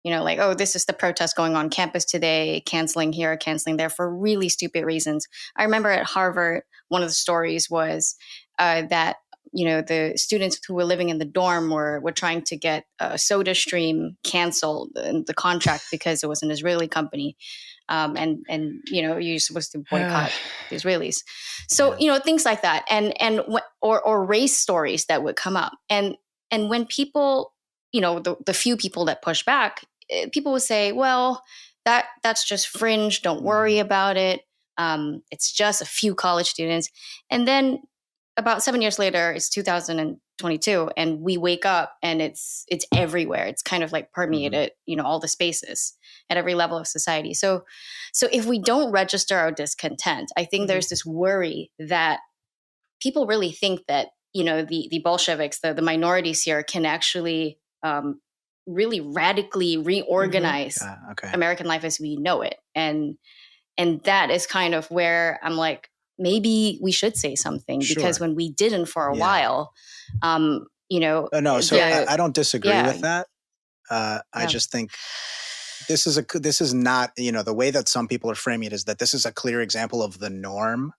Like, oh, this is the protest going on campus today, canceling here, canceling there for really stupid reasons. I remember at Harvard, one of the stories was that, the students who were living in the dorm were trying to get SodaStream canceled in the contract because it was an Israeli company. And you're supposed to boycott the Israelis. So, things like that. Or race stories that would come up. And when people, the few people that push back, people would say, well, that's just fringe. Don't worry about it. It's just a few college students. And then about 7 years later, it's 2022, and we wake up and it's everywhere. It's kind of like permeated, all the spaces at every level of society. So if we don't register our discontent, I think there's this worry that people really think that, the Bolsheviks, the minorities here, can actually really radically reorganize American life as we know it. And that is kind of where I'm like, maybe we should say something, because when we didn't for a while, I don't disagree with that. I just think this is not, the way that some people are framing it is that this is a clear example of the norm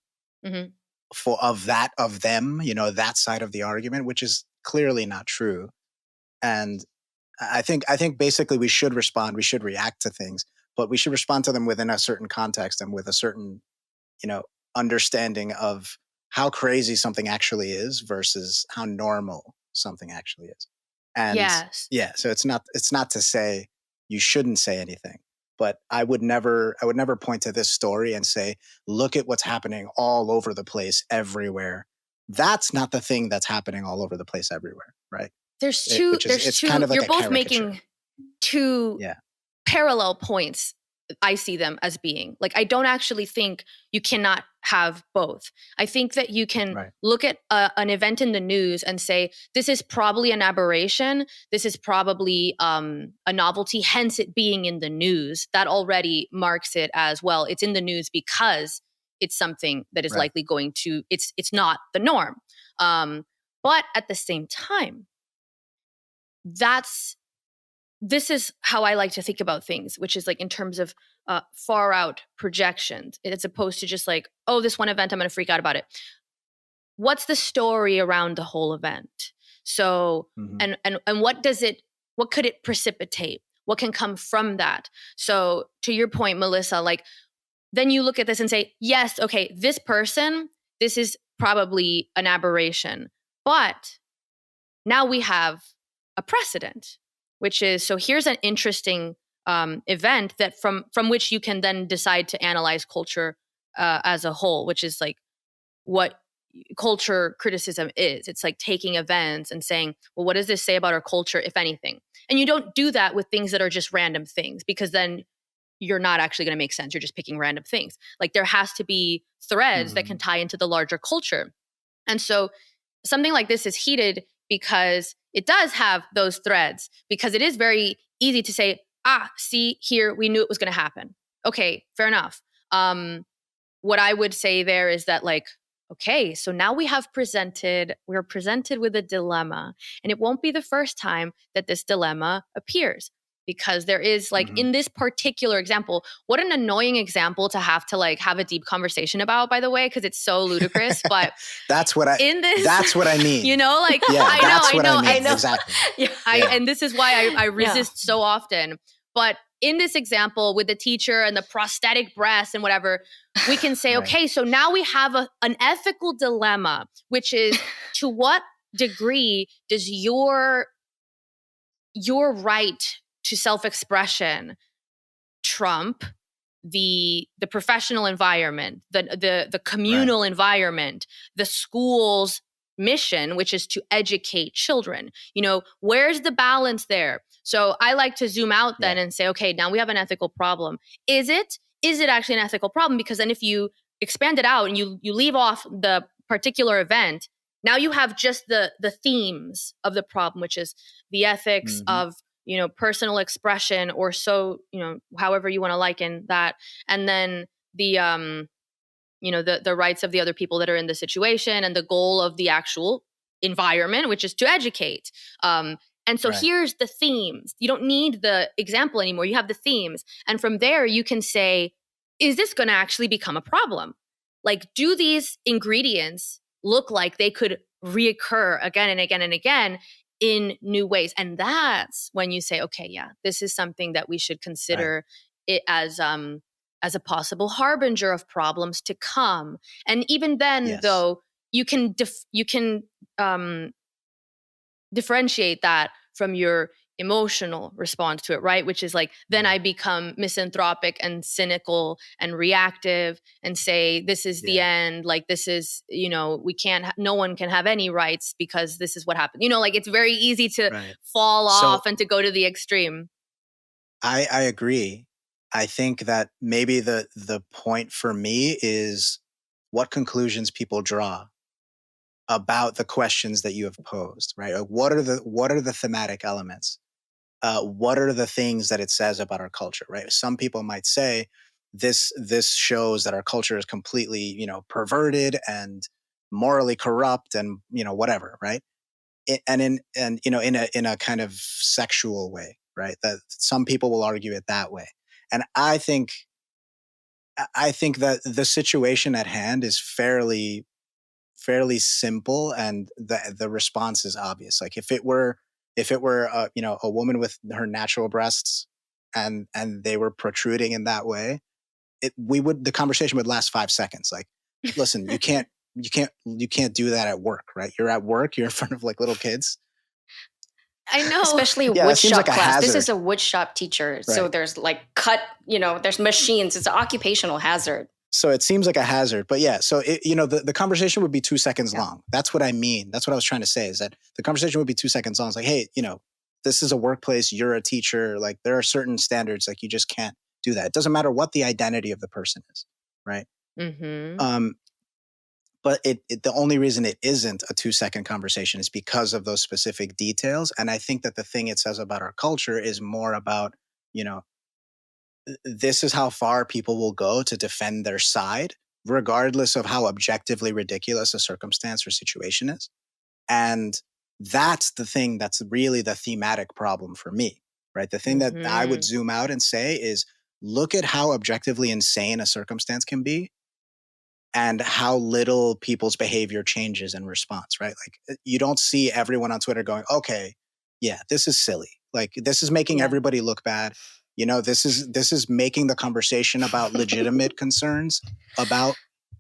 of them, that side of the argument, which is clearly not true. And I think basically we should react to things, but we should respond to them within a certain context and with a certain, understanding of how crazy something actually is versus how normal something actually is. And so it's not to say you shouldn't say anything, but I would never point to this story and say, look at what's happening all over the place everywhere. That's not the thing that's happening all over the place everywhere, right? Kind of like you're both making two parallel points. I see them as being like, I don't actually think you cannot have both. I think that you can look at an event in the news and say, this is probably an aberration. This is probably a novelty, hence it being in the news. That already marks it as, well, it's in the news because it's something that is likely going to, it's not the norm. But at the same time, this is how I like to think about things, which is like in terms of far out projections, as opposed to just like, oh, this one event, I'm going to freak out about it. What's the story around the whole event? So, and what could it precipitate? What can come from that? So to your point, Melissa, like, then you look at this and say, yes, okay, this person, this is probably an aberration, but now we have a precedent, which is, so here's an interesting event that from which you can then decide to analyze culture as a whole, which is like what culture criticism is. It's like taking events and saying, well, what does this say about our culture, if anything? And you don't do that with things that are just random things, because then you're not actually going to make sense. You're just picking random things. Like there has to be threads that can tie into the larger culture. And so something like this is heated because it does have those threads, because it is very easy to say, see here, we knew it was going to happen. Okay, fair enough. What I would say there is that, like, okay, so now we're presented with a dilemma, and it won't be the first time that this dilemma appears. Because there is like in this particular example, what an annoying example to have a deep conversation about, by the way, because it's so ludicrous. But that's what I mean. You know, like I know exactly. And this is why I resist so often. But in this example with the teacher and the prosthetic breast and whatever, we can say, okay, so now we have an ethical dilemma, which is to what degree does your right to self-expression trump the professional environment, the communal environment, the school's mission, which is to educate children. You know, where's the balance there? So I like to zoom out then and say, okay, now we have an ethical problem. Is it actually an ethical problem? Because then if you expand it out and you leave off the particular event, now you have just the themes of the problem, which is the ethics of, you know, personal expression, or so, you know, however you want to liken that. And then the, you know, the rights of the other people that are in the situation, and the goal of the actual environment, which is to educate. And so here's the themes. You don't need the example anymore. You have the themes. And from there, you can say, is this going to actually become a problem? Like, do these ingredients look like they could reoccur again and again and again in new ways? And that's when you say, okay, yeah, this is something that we should consider it as a possible harbinger of problems to come. And even then, though, you can differentiate that from your emotional response to it, right? Which is like, then I become misanthropic and cynical and reactive and say, this is the end. Like, this is, you know, no one can have any rights because this is what happened. You know, like, it's very easy to fall off and to go to the extreme. I agree. I think that maybe the point for me is what conclusions people draw about the questions that you have posed, right? What are the thematic elements? What are the things that it says about our culture, right? Some people might say this shows that our culture is completely, you know, perverted and morally corrupt and, you know, whatever, right? And you know, in a kind of sexual way, right? That some people will argue it that way. And I think that the situation at hand is fairly simple, and the response is obvious. Like, if it were you know, a woman with her natural breasts and they were protruding in that way, the conversation would last 5 seconds. Like, listen, you can't you can't do that at work, right? You're at work, you're in front of like little kids. I know. Especially woodshop class. This is a woodshop teacher. Right. So there's like there's machines. It's an occupational hazard. So it seems like a hazard, but yeah. So the conversation would be 2 seconds long. That's what I mean. That's what I was trying to say, is that the conversation would be 2 seconds long. It's like, hey, this is a workplace. You're a teacher. Like, there are certain standards. Like, you just can't do that. It doesn't matter what the identity of the person is, right? Mm-hmm. But the only reason it isn't a 2-second conversation is because of those specific details. And I think that the thing it says about our culture is more about, this is how far people will go to defend their side, regardless of how objectively ridiculous a circumstance or situation is. And that's the thing that's really the thematic problem for me, right? The thing that I would zoom out and say is, look at how objectively insane a circumstance can be and how little people's behavior changes in response, right? Like, you don't see everyone on Twitter going, okay, yeah, this is silly. Like, this is making everybody look bad. This is making the conversation about legitimate concerns about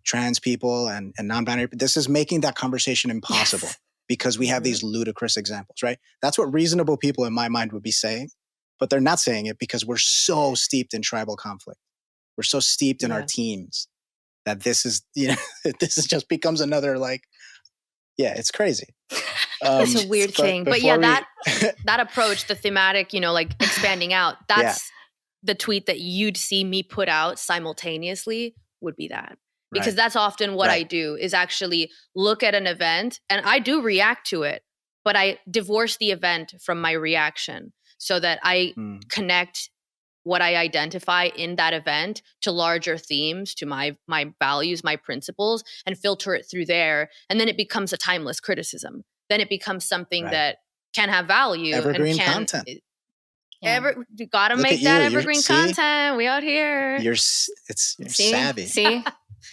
trans people and non-binary. This is making that conversation impossible because we have these ludicrous examples, right? That's what reasonable people in my mind would be saying, but they're not saying it because we're so steeped in tribal conflict. We're so steeped in our teams that this is, this is just becomes another it's crazy. It's a weird thing. But that approach, the thematic, like expanding out, that's the tweet that you'd see me put out simultaneously would be that. Because that's often what I do, is actually look at an event, and I do react to it, but I divorce the event from my reaction so that I connect what I identify in that event to larger themes, to my values, my principles, and filter it through there. And then it becomes a timeless criticism. Then it becomes something that can have value. Evergreen content. You gotta make that evergreen content. We out here. You're savvy.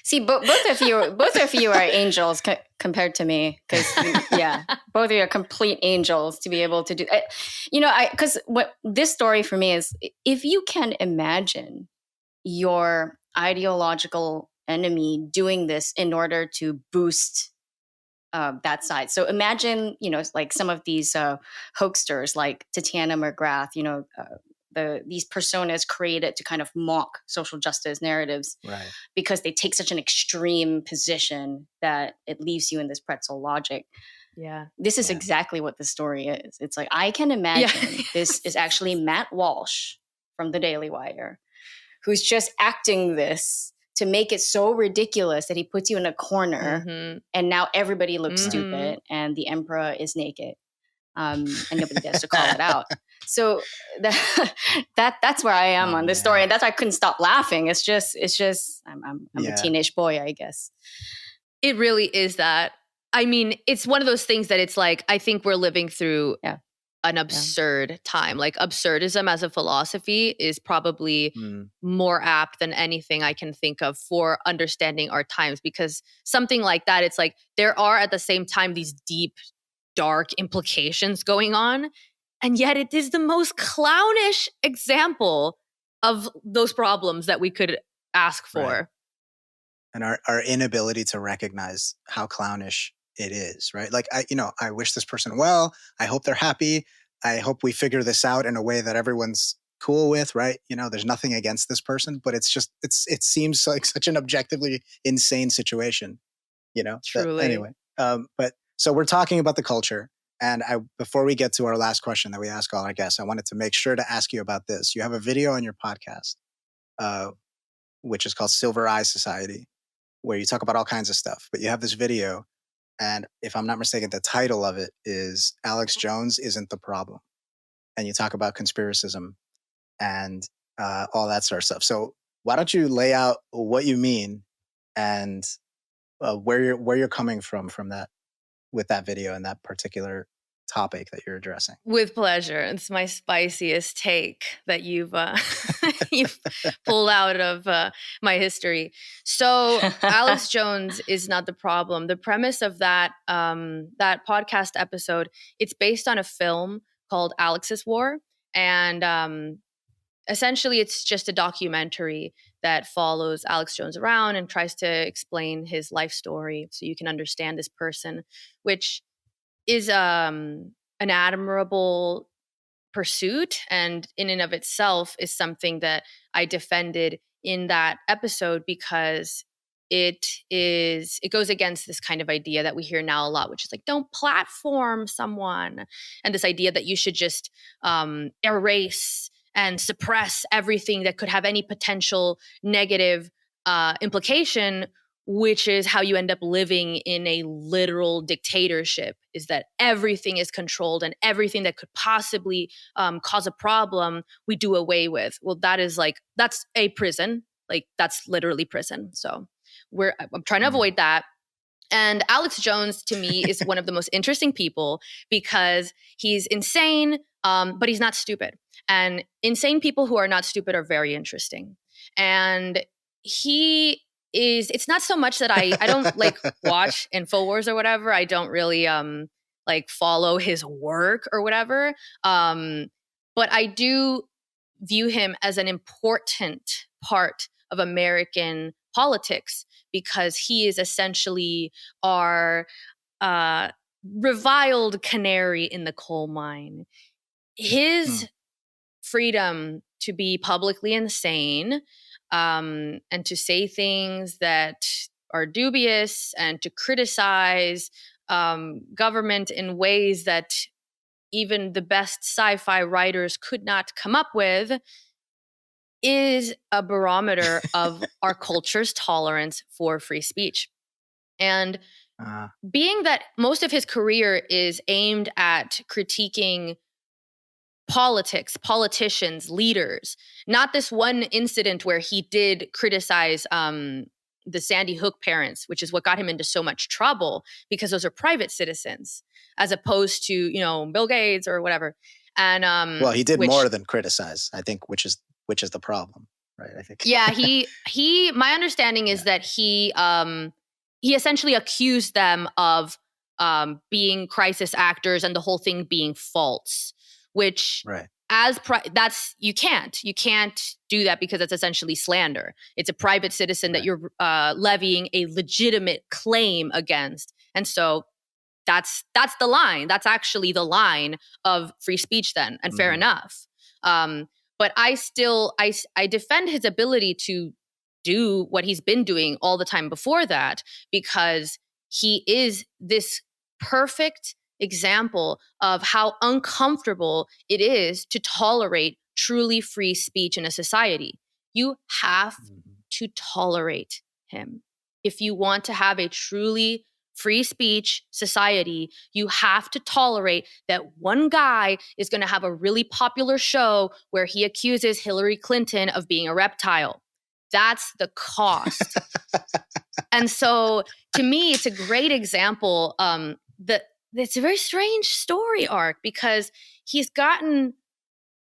See, both of you are angels compared to me, because both of you are complete angels to be able to do. Because what this story for me is, if you can imagine your ideological enemy doing this in order to boost that side. So imagine, like some of these hoaxsters like Tatiana McGrath, these personas created to kind of mock social justice narratives, because they take such an extreme position that it leaves you in this pretzel logic. Yeah. This is exactly what the story is. It's like, I can imagine this is actually Matt Walsh from the Daily Wire, who's just acting this to make it so ridiculous that he puts you in a corner, and now everybody looks stupid, and the emperor is naked, and nobody dares to call it out. So that's where I am on this story, and that's why I couldn't stop laughing. It's just I'm a teenage boy, I guess. It really is that. I mean, it's one of those things that it's like, I think we're living through an absurd time. Like, absurdism as a philosophy is probably more apt than anything I can think of for understanding our times, because something like that, it's like there are at the same time these deep, dark implications going on. And yet it is the most clownish example of those problems that we could ask for. Right. And our inability to recognize how clownish it is, right? Like, I wish this person well. I hope they're happy. I hope we figure this out in a way that everyone's cool with, right? There's nothing against this person, but it's just, it seems like such an objectively insane situation, Truly. Anyway, but so we're talking about the culture. And before we get to our last question that we ask all our guests, I wanted to make sure to ask you about this. You have a video on your podcast, which is called Silver Eye Society, where you talk about all kinds of stuff. But you have this video, and if I'm not mistaken, the title of it is Alex Jones Isn't the Problem. And you talk about conspiracism and all that sort of stuff. So why don't you lay out what you mean and where you're coming from that, with that video and that particular topic that you're addressing? With pleasure. It's my spiciest take that you've you've pulled out of my history. So Alex Jones is not the problem. The premise of that that podcast episode, it's based on a film called Alex's War, and essentially it's just a documentary that follows Alex Jones around and tries to explain his life story so you can understand this person, which is an admirable pursuit, and in and of itself is something that I defended in that episode, because it goes against this kind of idea that we hear now a lot, which is like, don't platform someone, and this idea that you should just erase and suppress everything that could have any potential negative implication, which is how you end up living in a literal dictatorship, is that everything is controlled and everything that could possibly cause a problem, we do away with. Well, that's a prison. Like, that's literally prison. So I'm trying to avoid that. And Alex Jones, to me, is one of the most interesting people because he's insane, but he's not stupid. And insane people who are not stupid are very interesting. And it's not so much that I don't like watch InfoWars or whatever. I don't really like follow his work or whatever. But I do view him as an important part of American politics, because he is essentially our reviled canary in the coal mine. His freedom to be publicly insane and to say things that are dubious and to criticize government in ways that even the best sci-fi writers could not come up with is a barometer of our culture's tolerance for free speech. And being that most of his career is aimed at critiquing politics, politicians, leaders, not this one incident where he did criticize the Sandy Hook parents, which is what got him into so much trouble, because those are private citizens as opposed to, Bill Gates or whatever. And well, he did more than criticize, I think, which is the problem, right? I think. Yeah, he. My understanding is that he essentially accused them of being crisis actors and the whole thing being false, which you can't do that, because it's essentially slander. It's a private citizen that you're levying a legitimate claim against, and so that's the line. That's actually the line of free speech then, and fair enough. But I defend his ability to do what he's been doing all the time before that, because he is this perfect example of how uncomfortable it is to tolerate truly free speech in a society. You have to tolerate him. If you want to have a truly free speech society, you have to tolerate that one guy is going to have a really popular show where he accuses Hillary Clinton of being a reptile. That's the cost. And so to me, it's a great example that it's a very strange story arc, because he's gotten,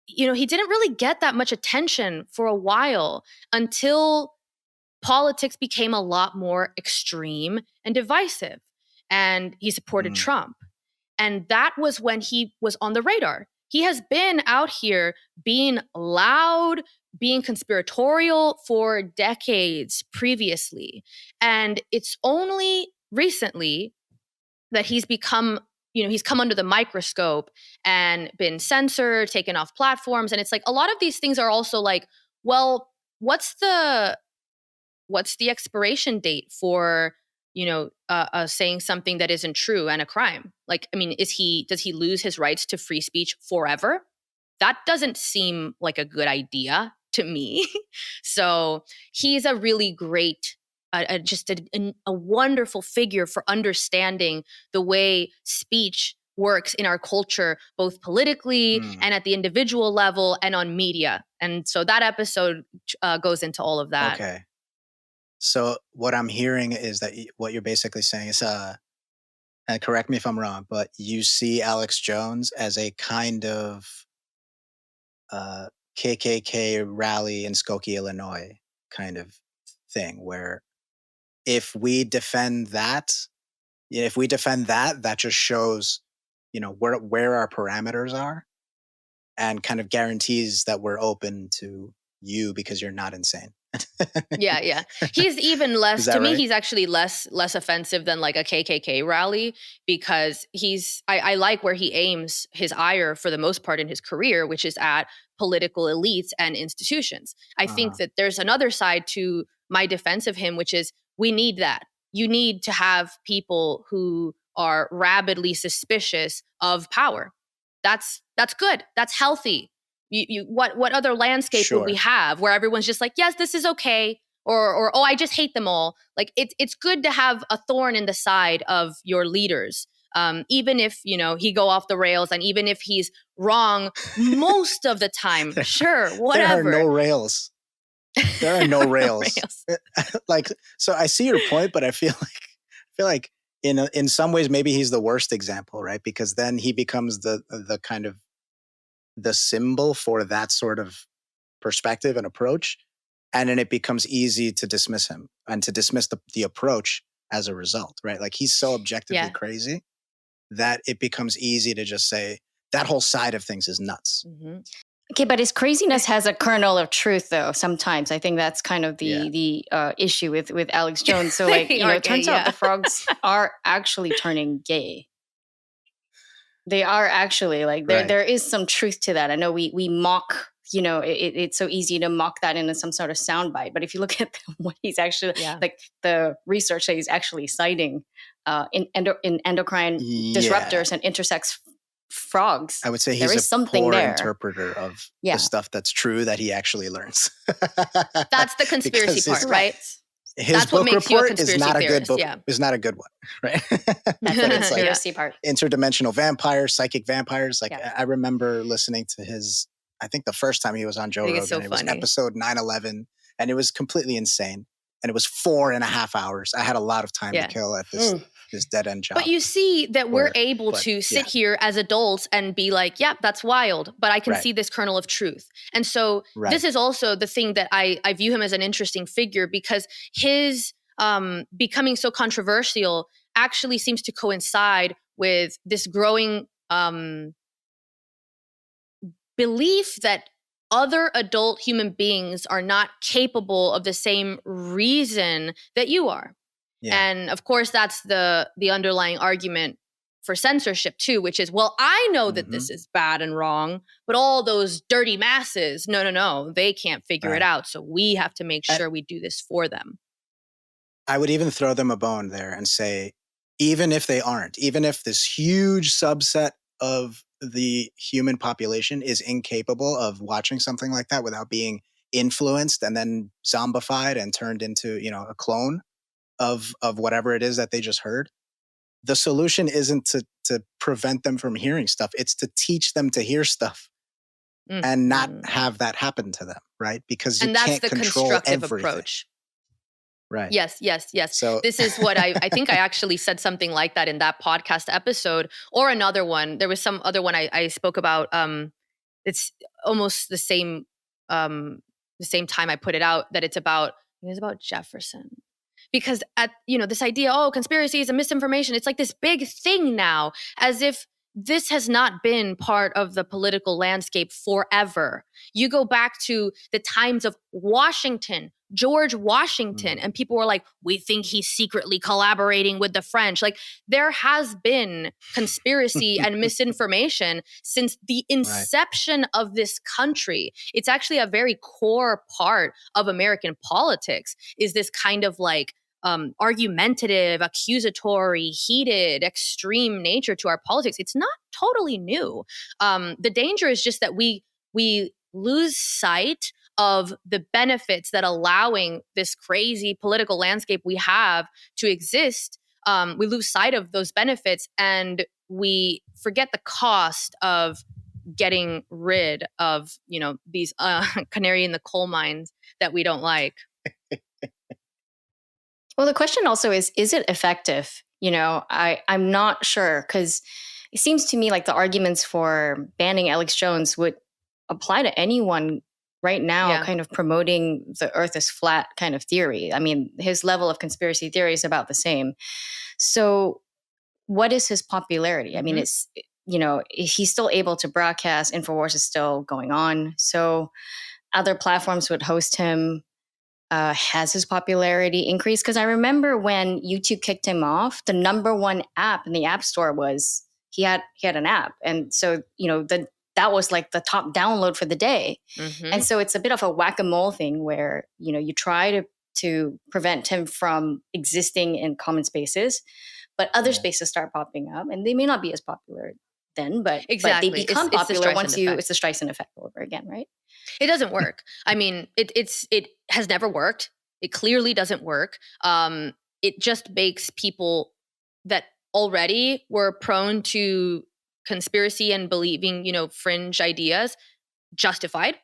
he didn't really get that much attention for a while until politics became a lot more extreme and divisive, and he supported Trump. And that was when he was on the radar. He has been out here being loud, being conspiratorial for decades previously. And it's only recently that he's become, he's come under the microscope and been censored, taken off platforms. And it's like, a lot of these things are also like, well, what's the expiration date for, saying something that isn't true and a crime? Like, I mean, does he lose his rights to free speech forever? That doesn't seem like a good idea to me. So he's a really great, just a wonderful figure for understanding the way speech works in our culture, both politically and at the individual level and on media. And so that episode goes into all of that. Okay. So what I'm hearing is that what you're basically saying is, and correct me if I'm wrong, but you see Alex Jones as a kind of KKK rally in Skokie, Illinois kind of thing, where if we defend that, that just shows, where our parameters are. and kind of guarantees that we're open to you because you're not insane. Yeah. He's even less, to me, right? he's actually less offensive than like a KKK rally, because I like where he aims his ire for the most part in his career, which is at political elites and institutions. I think that there's another side to my defense of him, which is we need that. You need to have people who are rabidly suspicious of power. That's good. That's healthy. What other landscape would we have where everyone's just like, yes, this is okay, or oh, I just hate them all. Like it's good to have a thorn in the side of your leaders, even if he go off the rails, and even if he's wrong most of the time. Sure, whatever. There are no rails. There are no rails. Like, so I see your point, but I feel like in some ways maybe he's the worst example, right? Because then he becomes the kind of the symbol for that sort of perspective and approach. And then it becomes easy to dismiss him and to dismiss the approach as a result, right? Like he's so objectively crazy that it becomes easy to just say that whole side of things is nuts. Mm-hmm. Okay, but his craziness has a kernel of truth, though. Sometimes I think that's kind of the issue with Alex Jones. So, like, it turns out the frogs are actually turning gay. They are actually like there is some truth to that. I know we mock. It's so easy to mock that into some sort of soundbite. But if you look at what he's actually like the research that he's actually citing in endocrine disruptors and intersex frogs, I would say he's a poor interpreter of the stuff that's true that he actually learns. That's the conspiracy part, right? His book report is not a good book. Is not a good one, right? That's the conspiracy part. Interdimensional vampires, psychic vampires. Like I remember listening to his. I think the first time he was on Joe Rogan, it was episode 911, and it was completely insane. And it was 4.5 hours. I had a lot of time to kill at this dead end job. But you see that we're able to sit here as adults and be like, yeah, that's wild, but I can see this kernel of truth. And so this is also the thing that I view him as an interesting figure, because his becoming so controversial actually seems to coincide with this growing belief that other adult human beings are not capable of the same reason that you are. Yeah. And of course, that's the underlying argument for censorship too, which is, well, I know that this is bad and wrong, but all those dirty masses, no, they can't figure it out. So we have to make sure we do this for them. I would even throw them a bone there and say, even if they aren't, even if this huge subset of the human population is incapable of watching something like that without being influenced and then zombified and turned into, a clone of whatever it is that they just heard. The solution isn't to prevent them from hearing stuff. It's to teach them to hear stuff and not have that happen to them, right? Because you can't control everything. And that's the constructive approach. Right. Yes. So this is what I think I actually said something like that in that podcast episode, or another one. There was some other one I spoke about. It's almost the same time I put it out, that it was about Jefferson. Because this idea, conspiracies and misinformation, it's like this big thing now, as if this has not been part of the political landscape forever. You go back to the times of George Washington, and people were like, we think he's secretly collaborating with the French. Like, there has been conspiracy and misinformation since the inception of this country. It's actually a very core part of American politics, is this kind of like argumentative, accusatory, heated, extreme nature to our politics. It's not totally new. The danger is just that we lose sight of the benefits that allowing this crazy political landscape we have to exist. We lose sight of those benefits, and we forget the cost of getting rid of, these canary in the coal mines that we don't like. Well, the question also is it effective? I'm not sure, because it seems to me like the arguments for banning Alex Jones would apply to anyone right now, kind of promoting the earth is flat kind of theory. I mean, his level of conspiracy theory is about the same. So what is his popularity? I mean, he's still able to broadcast. InfoWars is still going on. So other platforms would host him. Has his popularity increased? Because I remember when YouTube kicked him off, the number one app in the App Store was he had an app. And so, that was like the top download for the day. Mm-hmm. And so it's a bit of a whack-a-mole thing where, you try to prevent him from existing in common spaces, but other spaces start popping up and they may not be as popular then, but they become popular once it's the Streisand effect all over again, right? It doesn't work. I mean, it has never worked. It clearly doesn't work. It just makes people that already were prone to conspiracy and believing, fringe ideas justified,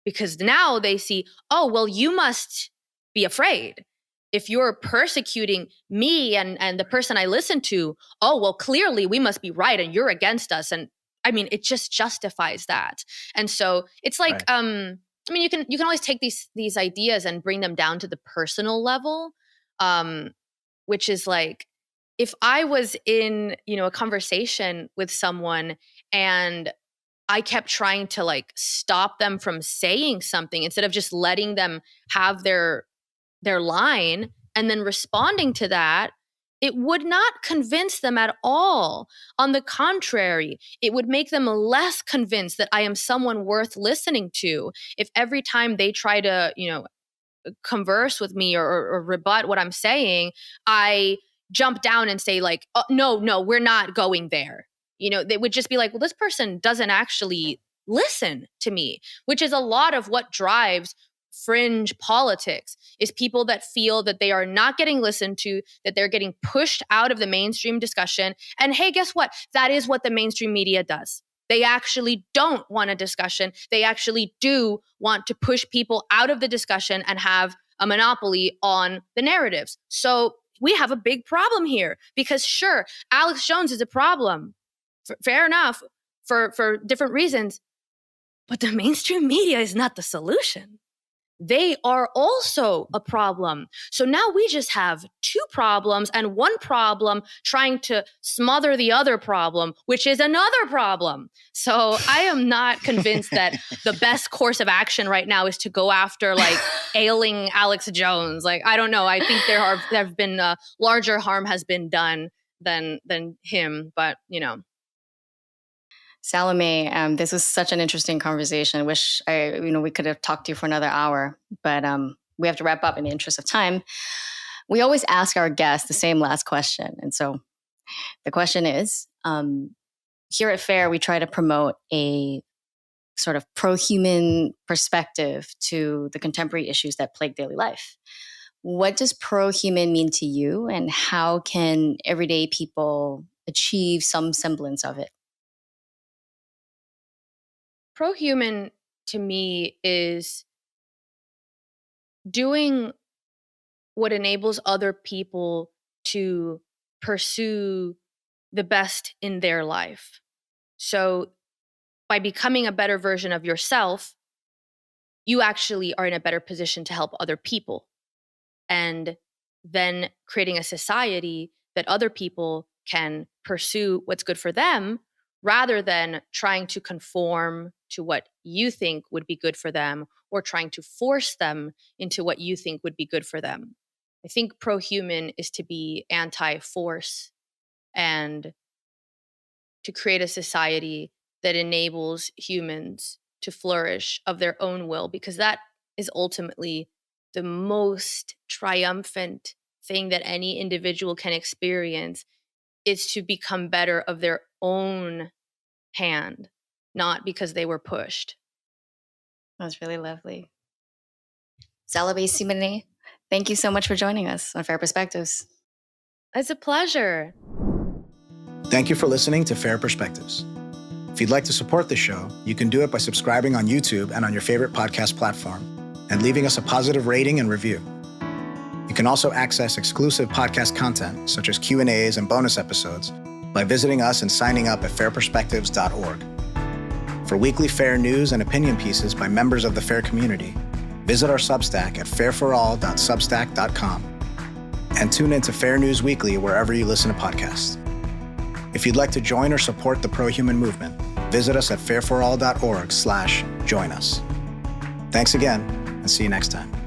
because now they see, oh, well, you must be afraid. If you're persecuting me and the person I listen to, oh, well, clearly we must be right and you're against us. And I mean, it just justifies that. And so it's like, right. You can always take these ideas and bring them down to the personal level, which is like, if I was in, a conversation with someone and I kept trying to like stop them from saying something instead of just letting them have their line and then responding to that, it would not convince them at all. On the contrary, it would make them less convinced that I am someone worth listening to. If every time they try to, converse with me or rebut what I'm saying, I jump down and say like, oh, no, we're not going there. They would just be like, well, this person doesn't actually listen to me, which is a lot of what drives fringe politics, is people that feel that they are not getting listened to, that they're getting pushed out of the mainstream discussion. And hey, guess what? That is what the mainstream media does. They actually don't want a discussion. They actually do want to push people out of the discussion and have a monopoly on the narratives. So we have a big problem here, because sure, Alex Jones is a problem. Fair enough, for different reasons. But the mainstream media is not the solution. They are also a problem. So now we just have two problems, and one problem trying to smother the other problem, which is another problem. So I am not convinced that the best course of action right now is to go after like ailing Alex Jones. Like, I don't know. I think there have been larger harm has been done than him, but Salome, this was such an interesting conversation. I wish we could have talked to you for another hour, but we have to wrap up in the interest of time. We always ask our guests the same last question. And so the question is, here at FAIR, we try to promote a sort of pro-human perspective to the contemporary issues that plague daily life. What does pro-human mean to you, and how can everyday people achieve some semblance of it? Pro-human to me is doing what enables other people to pursue the best in their life. So by becoming a better version of yourself, you actually are in a better position to help other people, and then creating a society that other people can pursue what's good for them, rather than trying to conform to what you think would be good for them, or trying to force them into what you think would be good for them. I think pro-human is to be anti-force and to create a society that enables humans to flourish of their own will, because that is ultimately the most triumphant thing that any individual can experience, is to become better of their own hand, not because they were pushed. That's really lovely. Salomé Sibonex, thank you so much for joining us on Fair Perspectives. It's a pleasure. Thank you for listening to Fair Perspectives. If you'd like to support the show, you can do it by subscribing on YouTube and on your favorite podcast platform, and leaving us a positive rating and review. You can also access exclusive podcast content, such as Q&As and bonus episodes, by visiting us and signing up at fairperspectives.org. For weekly FAIR news and opinion pieces by members of the FAIR community, visit our Substack at fairforall.substack.com, and tune into FAIR News Weekly wherever you listen to podcasts. If you'd like to join or support the pro-human movement, visit us at fairforall.org/join us. Thanks again, and see you next time.